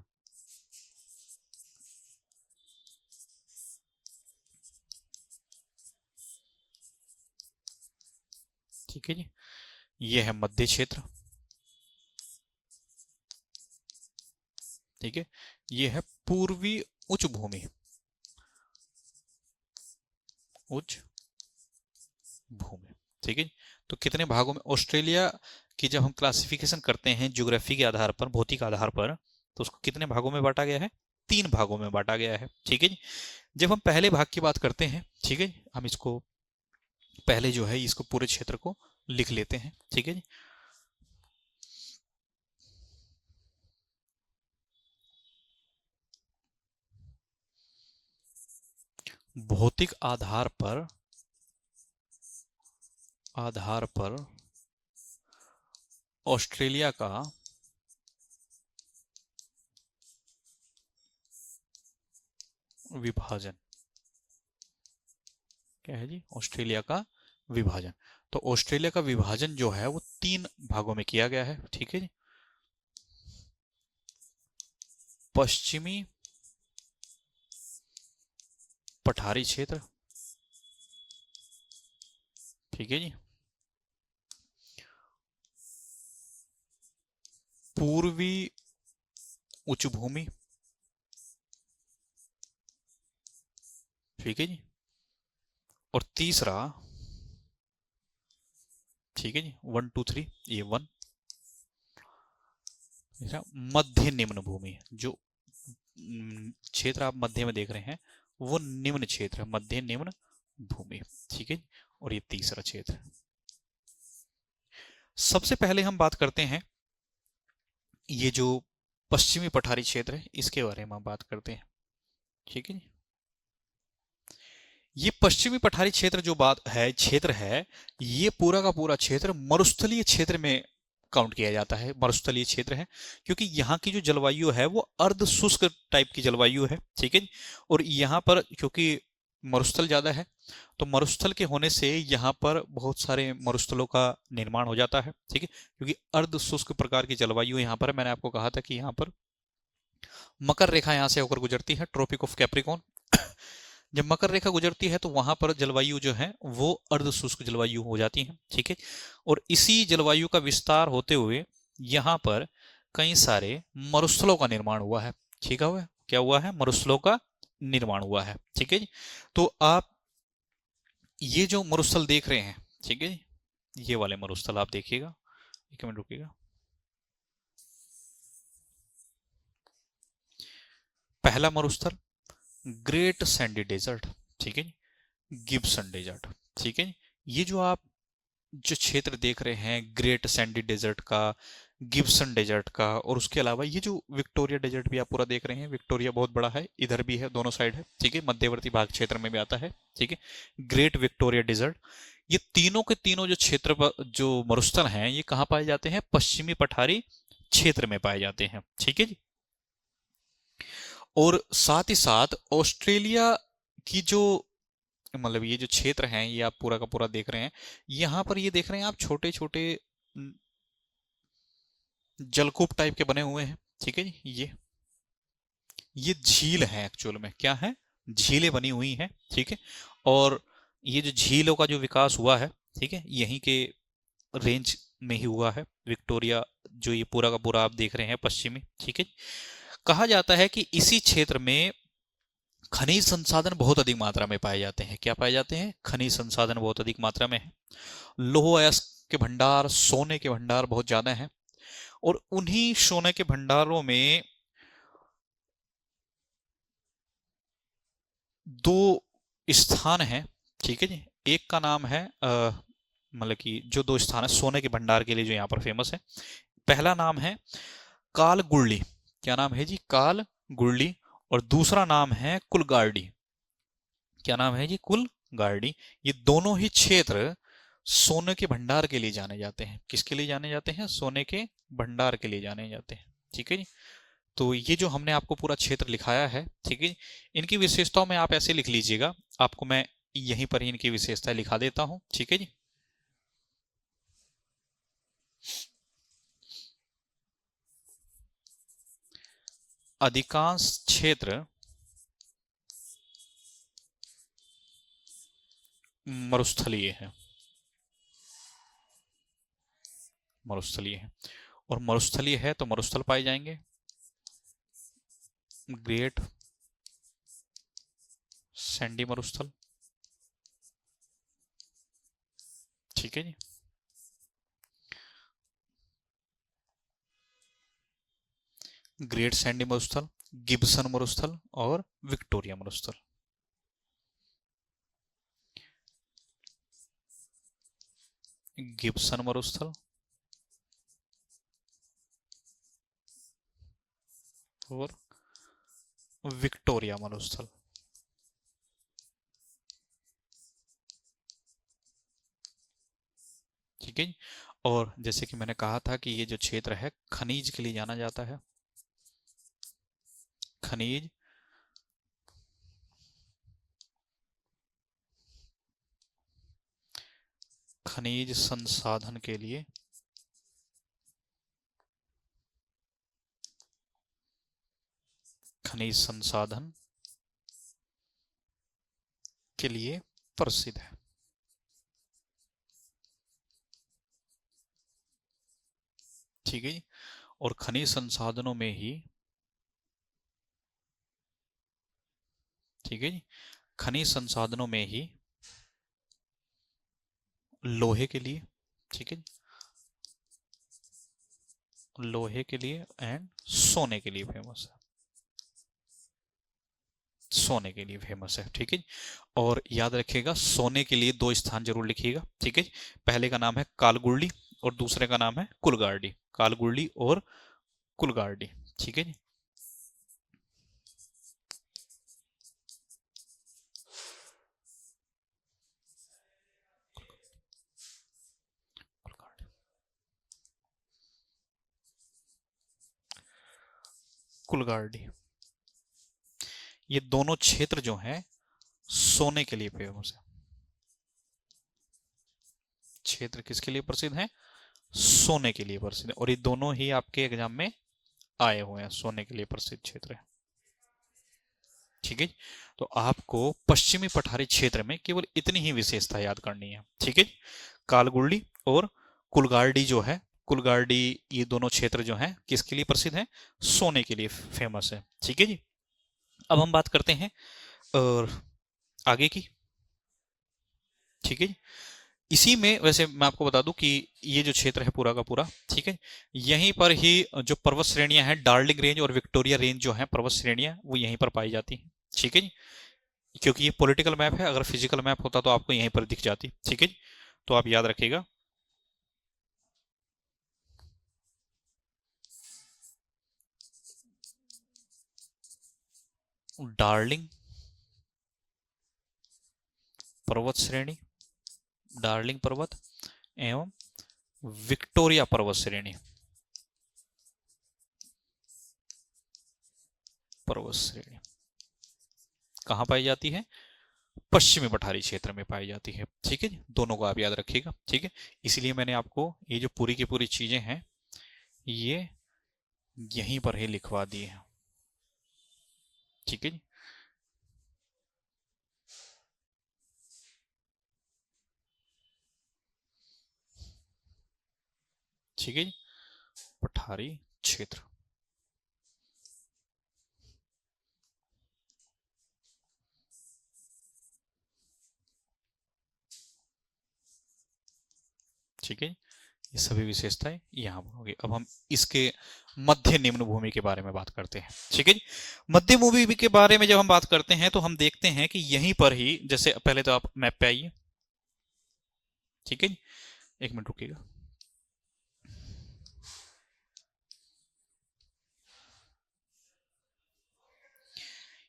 ठीक है जी। ये है मध्य क्षेत्र, ठीक है। ये है पूर्वी उच्च भूमि, उच्च भूमि, ठीक है। तो कितने भागों में ऑस्ट्रेलिया की जब हम क्लासिफिकेशन करते हैं ज्योग्राफी के आधार पर, भौतिक आधार पर, तो उसको कितने भागों में बांटा गया है? 3 भागों में बांटा गया है, ठीक है जी। जब हम पहले भाग की बात करते हैं, ठीक है, हम इसको पहले जो है इसको पूरे क्षेत्र को लिख लेते हैं, ठीक है जी। भौतिक आधार पर ऑस्ट्रेलिया का विभाजन क्या है जी? ऑस्ट्रेलिया का विभाजन। तो ऑस्ट्रेलिया का विभाजन जो है वो 3 भागों में किया गया है, ठीक है जी। पश्चिमी पठारी क्षेत्र, ठीक है जी। पूर्वी उच्च भूमि, ठीक है जी। और तीसरा, ठीक है जी, 1 2 3, ये 1। मध्य निम्न भूमि, जो क्षेत्र आप मध्य में देख रहे हैं वो निम्न क्षेत्र है, मध्य निम्न भूमि, ठीक है। और ये तीसरा क्षेत्र। सबसे पहले हम बात करते हैं ये जो पश्चिमी पठारी क्षेत्र है इसके बारे में हम बात करते हैं, ठीक है। ये पश्चिमी पठारी क्षेत्र जो क्षेत्र है, ये पूरा का पूरा क्षेत्र मरुस्थलीय क्षेत्र में काउंट किया जाता है, मरुस्थलीय क्षेत्र है, क्योंकि यहाँ की जो जलवायु है वो अर्ध शुष्क टाइप की जलवायु है, ठीक है। और यहाँ पर क्योंकि मरुस्थल ज्यादा है, तो मरुस्थल के होने से यहाँ पर बहुत सारे मरुस्थलों का निर्माण हो जाता है, ठीक है। क्योंकि अर्ध शुष्क प्रकार की जलवायु यहाँ पर, मैंने आपको कहा था कि यहाँ पर मकर रेखा यहाँ से होकर गुजरती है, ट्रॉपिक ऑफ कैप्रिकॉर्न। जब मकर रेखा गुजरती है तो वहां पर जलवायु जो है वो अर्ध शुष्क जलवायु हो जाती है, ठीक है। और इसी जलवायु का विस्तार होते हुए यहाँ पर कई सारे मरुस्थलों का निर्माण हुआ है, ठीक है। क्या हुआ है? मरुस्थलों का निर्माण हुआ है, ठीक है जी। तो आप ये जो मरुस्थल देख रहे हैं, ठीक है जी, ये वाले मरुस्थल आप देखिएगा, एक मिनट रुकिएगा। पहला मरुस्थल ग्रेट सैंडी डेजर्ट, ठीक है, गिब्सन डेजर्ट, ठीक है। ये जो आप जो क्षेत्र देख रहे हैं ग्रेट सैंडी डेजर्ट का, गिब्सन डेजर्ट का, और उसके अलावा ये जो विक्टोरिया डेजर्ट भी आप पूरा देख रहे हैं, विक्टोरिया बहुत बड़ा है, इधर भी है, दोनों साइड है, ठीक है, मध्यवर्ती भाग क्षेत्र में भी आता है, ठीक है, ग्रेट विक्टोरिया डेजर्ट। ये तीनों के तीनों जो क्षेत्र पर जो मरुस्थल हैं ये कहाँ पाए जाते हैं? पश्चिमी पठारी क्षेत्र में पाए जाते हैं, ठीक है जी। और साथ ही साथ ऑस्ट्रेलिया की जो मतलब ये जो क्षेत्र हैं ये आप पूरा का पूरा देख रहे हैं, यहाँ पर ये देख रहे हैं आप छोटे छोटे जलकूप टाइप के बने हुए हैं, ठीक है जी। ये झील है, एक्चुअल में क्या है? झीलें बनी हुई हैं, ठीक है। और ये जो झीलों का जो विकास हुआ है, ठीक है, यहीं के रेंज में ही हुआ है, विक्टोरिया जो ये पूरा का पूरा आप देख रहे हैं पश्चिमी, ठीक है। कहा जाता है कि इसी क्षेत्र में खनिज संसाधन बहुत अधिक मात्रा में पाए जाते हैं। क्या पाए जाते हैं? खनिज संसाधन बहुत अधिक मात्रा में है। लौह अयस्क के भंडार, सोने के भंडार बहुत ज्यादा हैं। और उन्हीं सोने के भंडारों में दो स्थान हैं, ठीक है जी। एक का नाम है मतलब कि जो दो स्थान है सोने के भंडार के लिए जो यहाँ पर फेमस है, पहला नाम है काल गुरली। क्या नाम है जी? काल गुरली। और दूसरा नाम है कुलगार्डी। क्या नाम है जी? कुलगार्डी। ये दोनों ही क्षेत्र सोने के भंडार के लिए जाने जाते हैं। किसके लिए जाने जाते हैं? सोने के भंडार के लिए जाने जाते हैं, ठीक है जी। तो ये जो हमने आपको पूरा क्षेत्र लिखाया है, ठीक है, इनकी विशेषताओं में आप ऐसे लिख लीजिएगा, आपको मैं यहीं पर ही इनकी विशेषताएं लिखा देता हूं, ठीक है जी। अधिकांश क्षेत्र मरुस्थलीय है, मरुस्थलीय है। और मरुस्थलीय है तो मरुस्थल पाए जाएंगे, ग्रेट सैंडी मरुस्थल, ठीक है जी। ग्रेट सैंडी मरुस्थल, गिब्सन मरुस्थल और विक्टोरिया मरुस्थल। गिब्सन मरुस्थल और विक्टोरिया मरुस्थल, ठीक है। और जैसे कि मैंने कहा था कि ये जो क्षेत्र है खनिज के लिए जाना जाता है, खनिज खनिज संसाधन के लिए खनिज संसाधन के लिए प्रसिद्ध है, ठीक है। और खनिज संसाधनों में ही, ठीक है जी, खनिज संसाधनों में ही लोहे के लिए, ठीक है, लोहे के लिए एंड सोने के लिए फेमस है, सोने के लिए फेमस है, ठीक है। और याद रखिएगा सोने के लिए दो स्थान जरूर लिखिएगा, ठीक है। पहले का नाम है कालगुर्डी और दूसरे का नाम है कुलगार्डी, कालगुर्डी और कुलगार्डी, ठीक है जी। कुलगार्डी, ये दोनों क्षेत्र जो हैं सोने के लिए फेमस है, क्षेत्र किसके लिए प्रसिद्ध है, सोने के लिए प्रसिद्ध है। और ये दोनों ही आपके एग्जाम में आए हुए हैं, सोने के लिए प्रसिद्ध क्षेत्र है, ठीक है। तो आपको पश्चिमी पठारी क्षेत्र में केवल इतनी ही विशेषता याद करनी है, ठीक है। कालगुर्डी और कुलगार्डी जो है, कुलगार्डी, ये दोनों क्षेत्र जो हैं किसके लिए प्रसिद्ध है, सोने के लिए फेमस है, ठीक है जी। अब हम बात करते हैं और आगे की, ठीक है। इसी में वैसे मैं आपको बता दूं कि ये जो क्षेत्र है पूरा का पूरा, ठीक है, यहीं पर ही जो पर्वत श्रेणियां हैं डार्लिंग रेंज और विक्टोरिया रेंज जो है पर्वत श्रेणियां वो यहीं पर पाई जाती हैं, ठीक है जी। क्योंकि ये पॉलिटिकल मैप है, अगर फिजिकल मैप होता तो आपको यहीं पर दिख जाती, ठीक है जी। तो आप याद रखिएगा, डार्लिंग पर्वत श्रेणी, डार्लिंग पर्वत एवं विक्टोरिया पर्वत श्रेणी, पर्वत श्रेणी कहां पाई जाती है, पश्चिमी पठारी क्षेत्र में पाई जाती है, ठीक है। दोनों को आप याद रखिएगा, ठीक है। इसलिए मैंने आपको ये जो पूरी की पूरी चीजें हैं ये यहीं पर ही लिखवा दी है, ठीक है जी। ठीक है जी, पठारी क्षेत्र, ठीक है। ये सभी विशेषताएं यहाँ पर होगी। अब हम इसके मध्य निम्न भूमि के बारे में बात करते हैं, ठीक है जी। मध्य भूमि के बारे में जब हम बात करते हैं तो हम देखते हैं कि यहीं पर ही, जैसे पहले तो आप मैप पे आइए, ठीक है जी, एक मिनट रुकिएगा।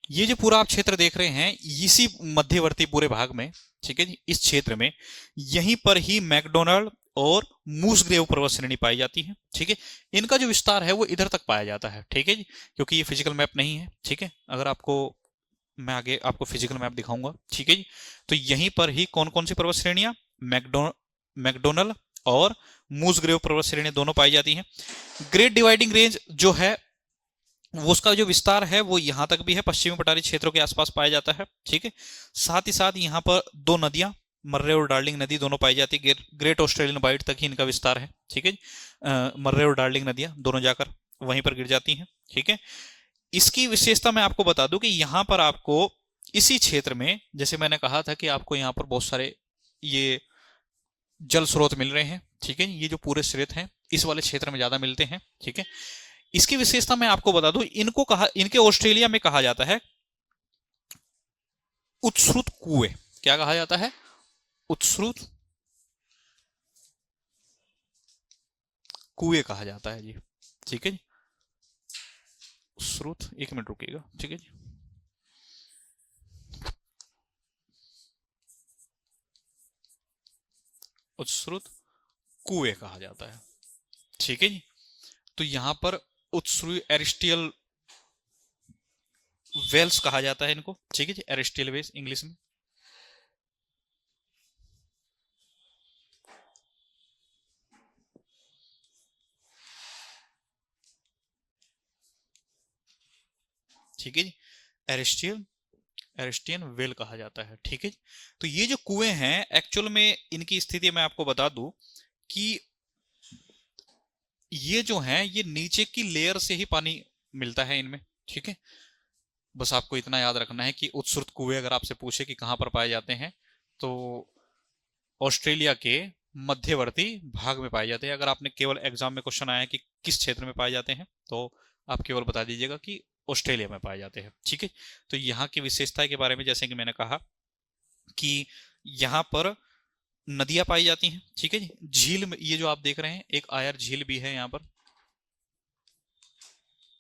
ये जो पूरा आप क्षेत्र देख रहे हैं इसी मध्यवर्ती पूरे भाग में, ठीक है जी, इस क्षेत्र में यहीं पर ही मैकडोनल्ड और मूसग्रेव पर्वत श्रेणी पाई जाती है, ठीक है। इनका जो विस्तार है वो इधर तक पाया जाता है, ठीक है जी, क्योंकि ये फिजिकल मैप नहीं है, ठीक है। अगर आपको मैं आगे आपको फिजिकल मैप दिखाऊंगा, ठीक है जी। तो यहीं पर ही कौन कौन सी पर्वत श्रेणियां, मैकडोनल्ड और मूसग्रेव पर्वत श्रेणी दोनों पाई जाती हैं। ग्रेट डिवाइडिंग रेंज जो है वो उसका जो विस्तार है वो यहां तक भी है, पश्चिमी पठारी क्षेत्रों के आसपास पाया जाता है, ठीक है। साथ ही साथ यहाँ पर दो नदियां, मर्रे और डार्लिंग नदी दोनों पाई जाती है, ग्रेट ऑस्ट्रेलियन वाइड तक ही इनका विस्तार है, ठीक है। मर्रे और डार्लिंग नदियां दोनों जाकर वहीं पर गिर जाती हैं, ठीक है। इसकी विशेषता मैं आपको बता दूं कि यहां पर आपको इसी क्षेत्र में, जैसे मैंने कहा था कि आपको यहाँ पर बहुत सारे ये जल स्रोत मिल रहे हैं, ठीक है। ये जो पूरे स्रोत हैं इस वाले क्षेत्र में ज्यादा मिलते हैं, ठीक है। इसकी विशेषता मैं आपको बता दूं, इनके ऑस्ट्रेलिया में कहा जाता है उत्सुत कुएं। क्या कहा जाता है, उत्सुत कुएं कहा जाता है जी, ठीक है जी। उत्सुत, एक मिनट रुकिएगा, ठीक है जी। उत्सुत कुएं कहा जाता है, ठीक है जी। तो यहां पर उत्सुई एरिस्टियल वेल्स कहा जाता है इनको, ठीक है जी, एरिस्टियल वेल्स इंग्लिश में, ठीक है जी। एरिस्टियल एरिस्टियन वेल कहा जाता है, ठीक है। तो ये जो कुएं हैं एक्चुअल में इनकी स्थिति मैं आपको बता दूं कि ये जो है ये नीचे की लेयर से ही पानी मिलता है इनमें, ठीक है। बस आपको इतना याद रखना है कि उत्सुत कुएं अगर आपसे पूछे कि कहाँ पर पाए जाते हैं, तो ऑस्ट्रेलिया के मध्यवर्ती भाग में पाए जाते हैं। अगर आपने केवल एग्जाम में क्वेश्चन आया है कि किस क्षेत्र में पाए जाते हैं, तो आप केवल बता दीजिएगा कि ऑस्ट्रेलिया में पाए जाते हैं। ठीक है, तो यहाँ की विशेषता के बारे में जैसे कि मैंने कहा कि यहाँ पर नदियां पाई जाती हैं। ठीक है जी, झील में ये जो आप देख रहे हैं एक आयर झील भी है यहाँ पर।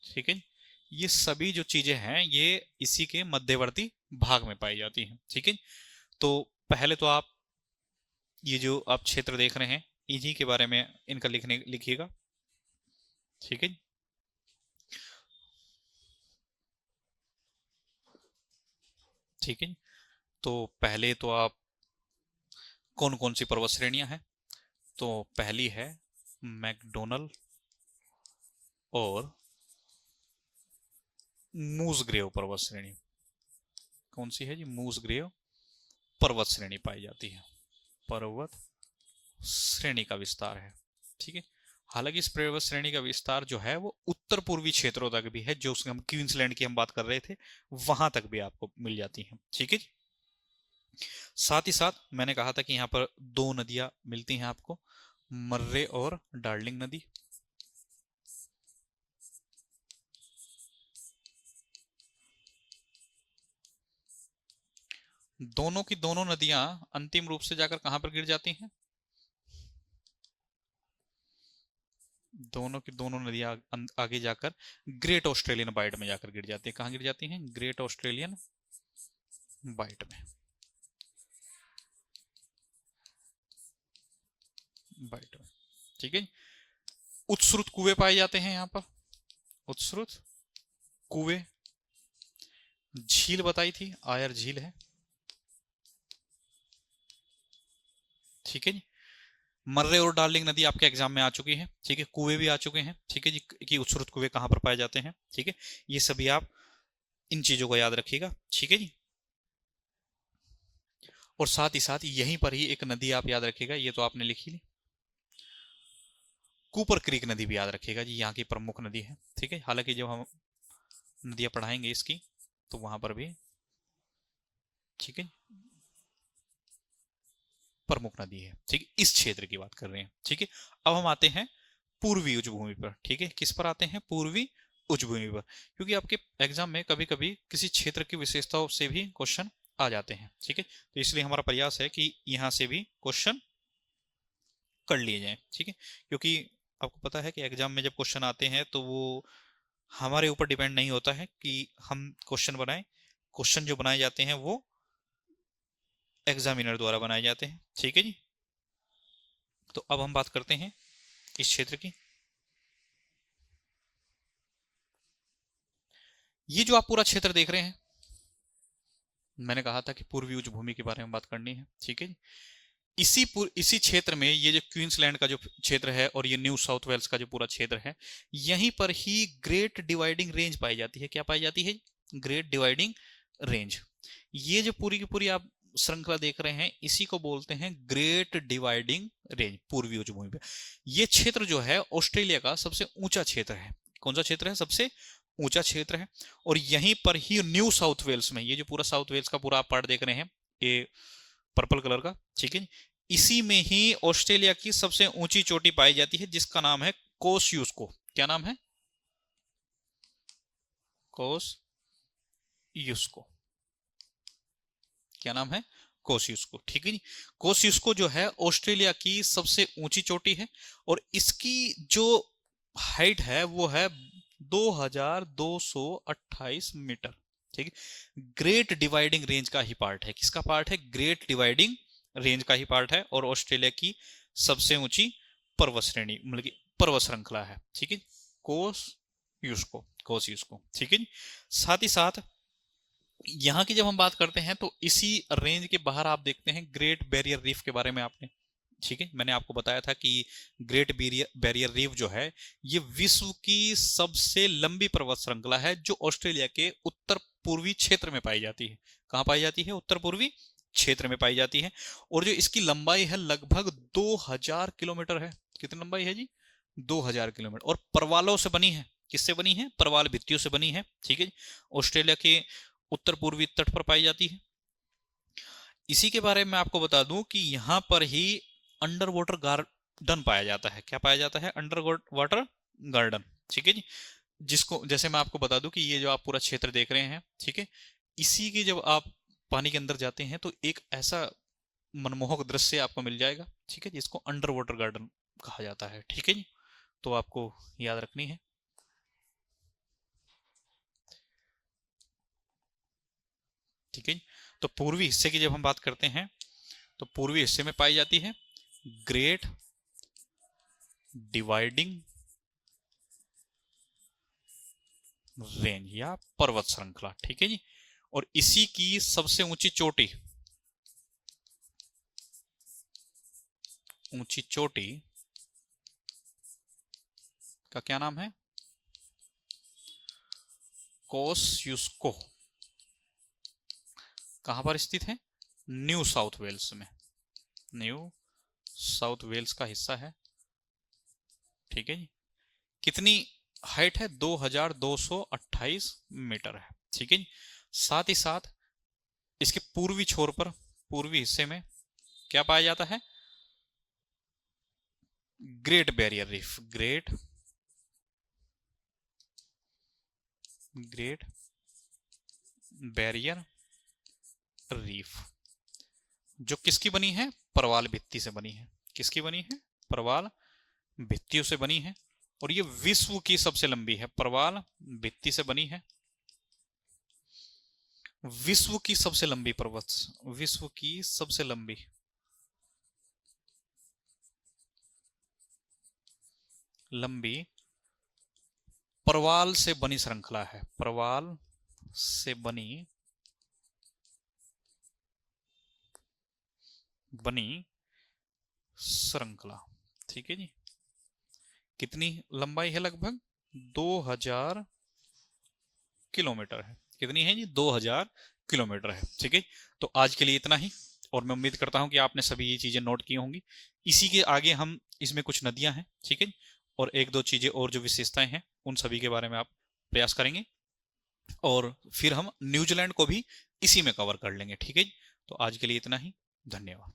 ठीक है, ये सभी जो चीजें हैं ये इसी के मध्यवर्ती भाग में पाई जाती हैं। ठीक है, तो पहले तो आप ये जो आप क्षेत्र देख रहे हैं इन्हीं के बारे में इनका लिखिएगा। ठीक है, ठीक है, तो पहले तो आप कौन कौन सी पर्वत श्रेणियां हैं, तो पहली है मैकडोनल और मूसग्रेव पर्वत श्रेणी। कौन सी है जी? मूसग्रेव पर्वत श्रेणी पाई जाती है। पर्वत श्रेणी का विस्तार है। ठीक है, हालांकि इस पर्वत श्रेणी का विस्तार जो है वो उत्तर पूर्वी क्षेत्रों तक भी है, जो हम क्वींसलैंड की हम बात कर रहे थे वहां तक भी आपको मिल जाती हैं। ठीक है, साथ ही साथ मैंने कहा था कि यहाँ पर दो नदियां मिलती हैं आपको, मर्रे और डार्लिंग नदी। दोनों की दोनों नदियां अंतिम रूप से जाकर कहां पर गिर जाती हैं? दोनों की दोनों नदियां आगे जाकर ग्रेट ऑस्ट्रेलियन बाइट में जाकर गिर जाती है। कहां गिर जाती हैं? ग्रेट ऑस्ट्रेलियन बाइट में। बाइट में। ठीक है, उत्सुत कुएं पाए जाते हैं यहाँ पर। उत्सुत कुएं, झील बताई थी, आयर झील है। ठीक है जी, मर्रे और डार्लिंग नदी आपके एग्जाम में आ चुकी है। ठीक है, कुएं भी आ चुके हैं। ठीक है जी, कि उत्सुत कुएं कहां पर पाए जाते हैं। ठीक है, ये सभी आप इन चीजों को याद रखिएगा। ठीक है जी, और साथ ही साथ यहीं पर ही एक नदी आप याद रखिएगा, ये तो आपने लिखी ली, कूपर क्रीक नदी भी याद रखिएगा जी, यहाँ की प्रमुख नदी है। ठीक है, हालांकि जब हम नदियां पढ़ाएंगे इसकी तो वहां पर भी, ठीक है, प्रमुख नदी है। ठीक है, इस क्षेत्र की बात कर रहे हैं। ठीक है, अब हम आते हैं पूर्वी उच्चभूमि पर। ठीक है, किस पर आते हैं? पूर्वी उच्चभूमि पर, क्योंकि आपके एग्जाम में कभी कभी किसी क्षेत्र की विशेषताओं से भी क्वेश्चन आ जाते हैं। ठीक है, तो इसलिए हमारा प्रयास है कि यहां से भी क्वेश्चन कर लिए जाएं। ठीक है, क्योंकि आपको पता है कि एग्जाम में जब क्वेश्चन आते हैं तो वो हमारे ऊपर डिपेंड नहीं होता है कि हम क्वेश्चन बनाएं। क्वेश्चन जो बनाए जाते हैं वो एग्जामिनर द्वारा बनाए जाते हैं। ठीक है जी, तो अब हम बात करते हैं इस क्षेत्र की। ये जो आप पूरा क्षेत्र देख रहे हैं, मैंने कहा था कि पूर्वी उच्चभूमि के बारे में बात करनी है। ठीक है जी, इसी क्षेत्र में ये जो क्वींसलैंड का जो क्षेत्र है और ये न्यू साउथ वेल्स का जो पूरा क्षेत्र है, यहीं पर ही ग्रेट डिवाइडिंग रेंज पाई जाती है। क्या पाई जाती है? Great dividing range. ये जो पूरी की पूरी आप श्रृंखला देख रहे हैं इसी को बोलते हैं ग्रेट डिवाइडिंग रेंज, पूर्वी उच्चभूमि पे। ये क्षेत्र जो है ऑस्ट्रेलिया का सबसे ऊंचा क्षेत्र है। कौन सा क्षेत्र है? सबसे ऊंचा क्षेत्र है। और यहीं पर ही न्यू साउथ वेल्स में, ये जो पूरा साउथ वेल्स का पूरा आप पार्ट देख रहे हैं ये पर्पल कलर का, ठीक है, इसी में ही ऑस्ट्रेलिया की सबसे ऊंची चोटी पाई जाती है जिसका नाम है कोसयूस्को। क्या नाम है? कोसयूस्को। क्या नाम है? कोसयूस्को। ठीक है जी, कोसयूस्को जो है ऑस्ट्रेलिया की सबसे ऊंची चोटी है और इसकी जो हाइट है वो है 2228 मीटर। ठीक है, ग्रेट डिवाइडिंग रेंज का ही पार्ट है। किसका पार्ट है? ग्रेट डिवाइडिंग रेंज का ही पार्ट है और ऑस्ट्रेलिया की सबसे ऊंची पर्वत श्रेणी, मतलब की पर्वत श्रृंखला है। ठीक है, कोसयूस्को, कोसयूस्को। ठीक है, साथ ही साथ यहाँ की जब हम बात करते हैं तो इसी रेंज के बाहर आप देखते हैं ग्रेट बैरियर रीफ के बारे में आपने, ठीक है, मैंने आपको बताया था कि ग्रेट बैरियर रीफ जो है ये विश्व की सबसे लंबी पर्वत श्रृंखला है जो ऑस्ट्रेलिया के उत्तर पूर्वी क्षेत्र में पाई जाती है। कहाँ पाई जाती है? उत्तर पूर्वी क्षेत्र में पाई जाती है। और जो इसकी लंबाई है लगभग 2000 किलोमीटर है। कितनी लंबाई है जी? 2000 किलोमीटर। और परवालों से बनी है। किससे बनी है? प्रवाल भित्तियों से बनी है। ठीक है जी। ऑस्ट्रेलिया के उत्तर पूर्वी तट पर पाई जाती है। इसी के बारे में आपको बता दूं कि यहां पर ही अंडर वाटर गार्डन पाया जाता है। क्या पाया जाता है? Under water garden. ठीक है जी। जिसको जैसे मैं आपको बता दूं कि ये जो आप पूरा क्षेत्र देख रहे हैं, ठीक है, इसी की जब आप पानी के अंदर जाते हैं तो एक ऐसा मनमोहक दृश्य आपको मिल जाएगा। ठीक है, जिसको अंडर वाटर गार्डन कहा जाता है। ठीक है जी। तो आपको याद रखनी है। ठीक है जी। तो पूर्वी हिस्से की जब हम बात करते हैं तो पूर्वी हिस्से में पाई जाती है ग्रेट डिवाइडिंग रेंज या पर्वत श्रृंखला। ठीक है जी। और इसी की सबसे ऊंची चोटी का क्या नाम है? कोस्युस्को। कहां पर स्थित है? न्यू साउथ वेल्स में। न्यू साउथ वेल्स का हिस्सा है। ठीक है जी। कितनी हाइट है? 2228 मीटर है। ठीक है जी। साथ ही साथ इसके पूर्वी छोर पर, पूर्वी हिस्से में क्या पाया जाता है? Great barrier reef. Great barrier reef, जो किसकी बनी है? प्रवाल भित्ति से बनी है। किसकी बनी है? प्रवाल भित्तियों से बनी है। और ये विश्व की सबसे लंबी है। प्रवाल भित्ति से बनी है। विश्व की सबसे लंबी पर्वत, विश्व की सबसे लंबी प्रवाल से बनी श्रृंखला है। प्रवाल से बनी श्रृंखला। ठीक है जी। कितनी लंबाई है? लगभग 2000 किलोमीटर है। कितनी है जी? 2000 किलोमीटर है। ठीक है। तो आज के लिए इतना ही, और मैं उम्मीद करता हूं कि आपने सभी ये चीजें नोट की होंगी। इसी के आगे हम, इसमें कुछ नदियां हैं, ठीक है, और एक दो चीजें और जो विशेषताएं हैं उन सभी के बारे में आप प्रयास करेंगे, और फिर हम न्यूजीलैंड को भी इसी में कवर कर लेंगे। ठीक है। तो आज के लिए इतना ही। धन्यवाद।